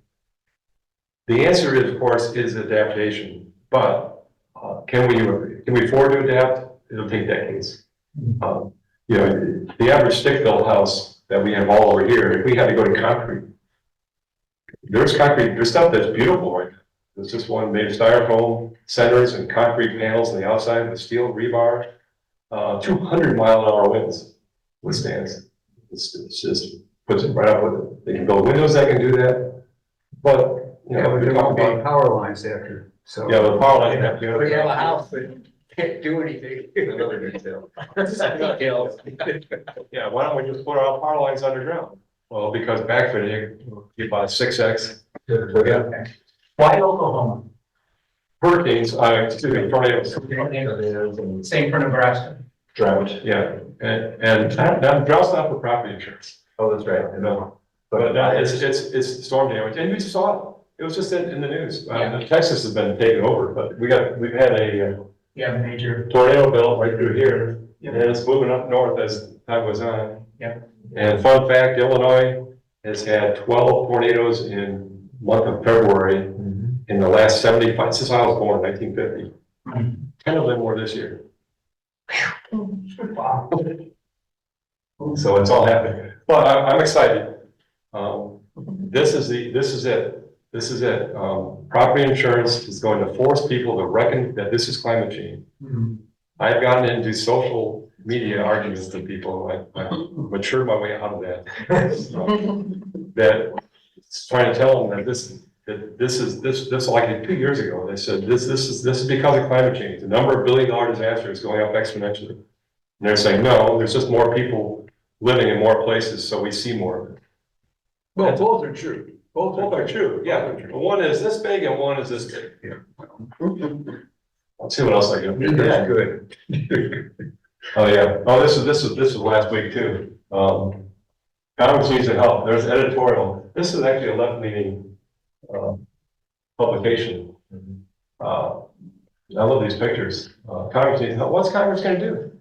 the answer is, of course, is adaptation, but can we afford to adapt? It'll take decades. The average stick-built house that we have all over here, if we had to go to concrete, there's stuff that's beautiful right now. There's just one made of styrofoam centers and concrete panels on the outside with steel rebar, 200-mile-an-hour winds withstands. It's just puts it right up with it. They can build windows that can do that, but, Yeah, but we there talk won't be about, power lines after, so. yeah, the power line have to But you have a go. house that can't do anything. Another detail. Yeah, why don't we just put our power lines underground? Well, because backfitting, you about a 6X. Yeah. Why Oklahoma? Hurricanes, tornadoes. Same for Nebraska. Drought. Yeah, and that drought's not for property insurance. Oh, that's right. I know. But it's storm damage, and we just saw it. It was just in the news. Texas has been taken over, but we've had a Yeah, major. tornado belt right through here, and it's moving up north as time goes on. Yeah. And fun fact, Illinois has had 12 tornadoes in month of February in the last 75, since I was born, 1950. 10 of them were this year. Wow. So it's all happening. But I'm excited. This is it. Property insurance is going to force people to reckon that this is climate change. I've gotten into social media arguments with people. I matured my way out of that. That trying to tell them that this like 2 years ago, they said this is because of climate change. The number of billion-dollar disasters is going up exponentially. And they're saying, no, there's just more people living in more places, so we see more of it. Well, both are true. Both are true, yeah. One is this big and one is this big. Yeah. Let's see what else I can do. That's good. Oh, yeah. Oh, this was last week too. Congress needs to help. There's editorial. This is actually a left-leaning publication. I love these pictures. Congress needs help. What's Congress going to do?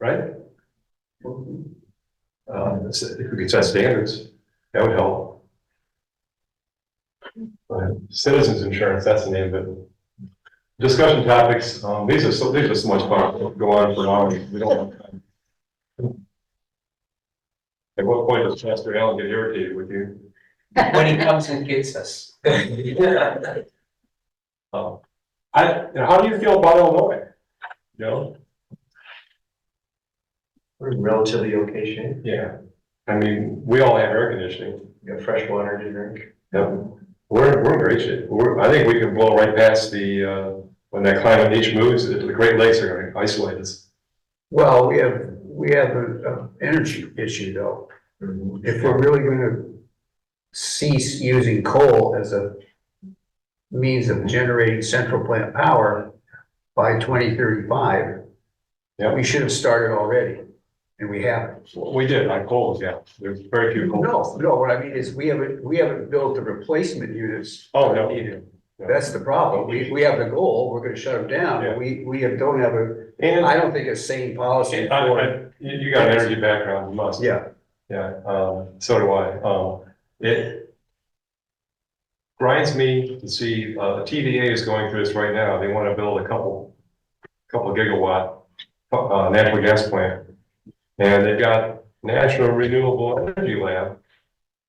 Right? If we could set standards, that would help. Citizens insurance, that's the name of it. Discussion topics, these are so much fun, we'll go on for hours, we don't have time. At what point does Pastor Allen get irritated with you? When he comes and gets us. How do you feel about Illinois? You know? We're in relatively okay shape. Yeah. I mean, we all have air conditioning. We got fresh water to drink. Yep. We're in great shape. I think we can blow right past when that climate niche moves, the Great Lakes are going to isolate us. Well, we have an energy issue though. If we're really gonna cease using coal as a means of generating central plant power by 2035, Yeah. we should have started already, and we haven't. We did on coals, yeah. There's very few coals. No, what I mean is we haven't built the replacement units. Oh, no. Needed. That's the problem. We have the goal, we're gonna shut them down, Yeah. but don't have And I don't think a sane policy I- for. you got an energy background, you must. Yeah, Yeah, so do I. It grinds me to see, TVA is going through this right now. They want to build a couple gigawatt, natural gas plant. And they've got National Renewable Energy Lab,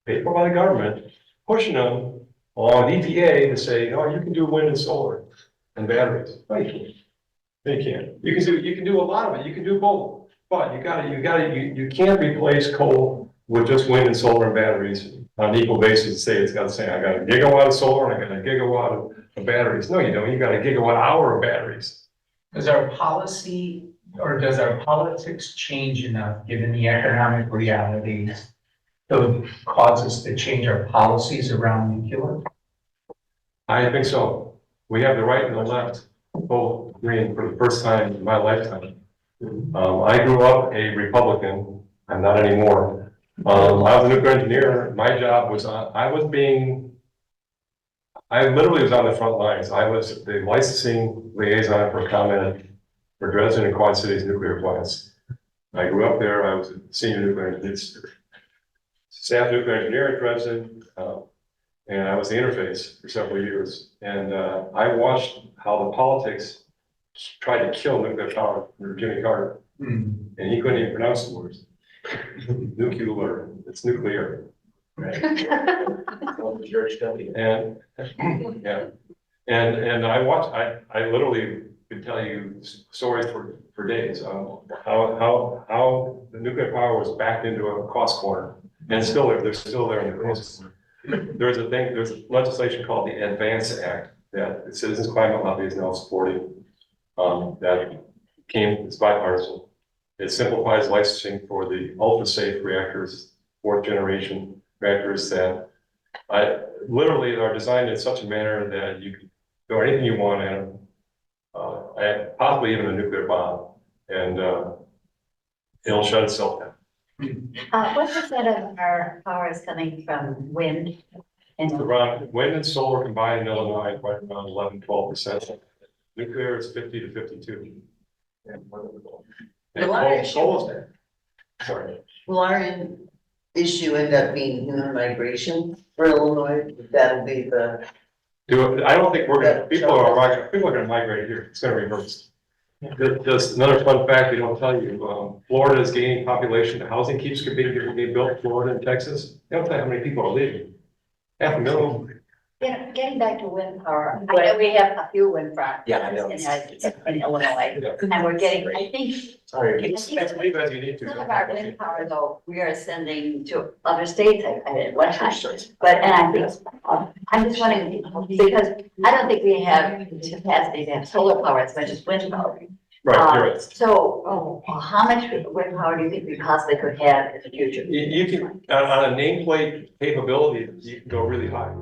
paid for by the government, pushing them on EPA to say, oh, you can do wind and solar and batteries. No, you can't. No, you can't. You can do a lot of it. You can do both. But you can't replace coal with just wind and solar and batteries on an equal basis and say it's got to say, I got a gigawatt of solar and I got a gigawatt of batteries. No, you don't. You got a gigawatt hour of batteries. Does our policy or does our politics change enough, given the economic realities, to cause us to change our policies around nuclear? I think so. We have the right and the left both agreeing for the first time in my lifetime. I grew up a Republican. I'm not anymore. I was a nuclear engineer. My job was I literally was on the front lines. I was the licensing liaison for comment for Dresden and Quad Cities nuclear plants. I grew up there. I was a senior nuclear engineer, staff nuclear engineer at Dresden, and I was the interface for several years. And I watched how the politics tried to kill nuclear power under Jimmy Carter, and he couldn't even pronounce the words. Nuclear, it's nuclear. George W. And yeah, and I watched. I literally could tell you stories for days on how the nuclear power was backed into a cost corner, and it's still there. They're still there in the cost corner. There's legislation called the Advance Act that the Citizens Climate Lobby is now supporting. It's bipartisan. It simplifies licensing for the ultra-safe reactors, fourth generation reactors that literally are designed in such a manner that you can do anything you want in them, possibly even a nuclear bomb, and it'll shut itself down. What percent of our power is coming from wind? It's around wind and solar combined in Illinois, right around 11–12%. Nuclear is 50 to 52. And coal is, sorry. Will our issue end up being human migration for Illinois? That'll be the. I don't think people are gonna migrate here. It's gonna reverse. Just another fun fact they don't tell you, Florida is gaining population. The housing keeps being built, Florida and Texas. They don't tell you how many people are leaving. 500,000. Getting back to wind power, I know we have a few wind farms. Yeah, I know. In Illinois, and we're getting, I think, Sorry. Leave as you need to. some of our wind power though, we are sending to other states, I did one time. But, and I think, I'm just wondering, because I don't think we have the capacity to have solar power as much as wind power. Right, you're right. So, how much wind power do you think we possibly could have in the future? You can, on a nameplate capability, you can go really high.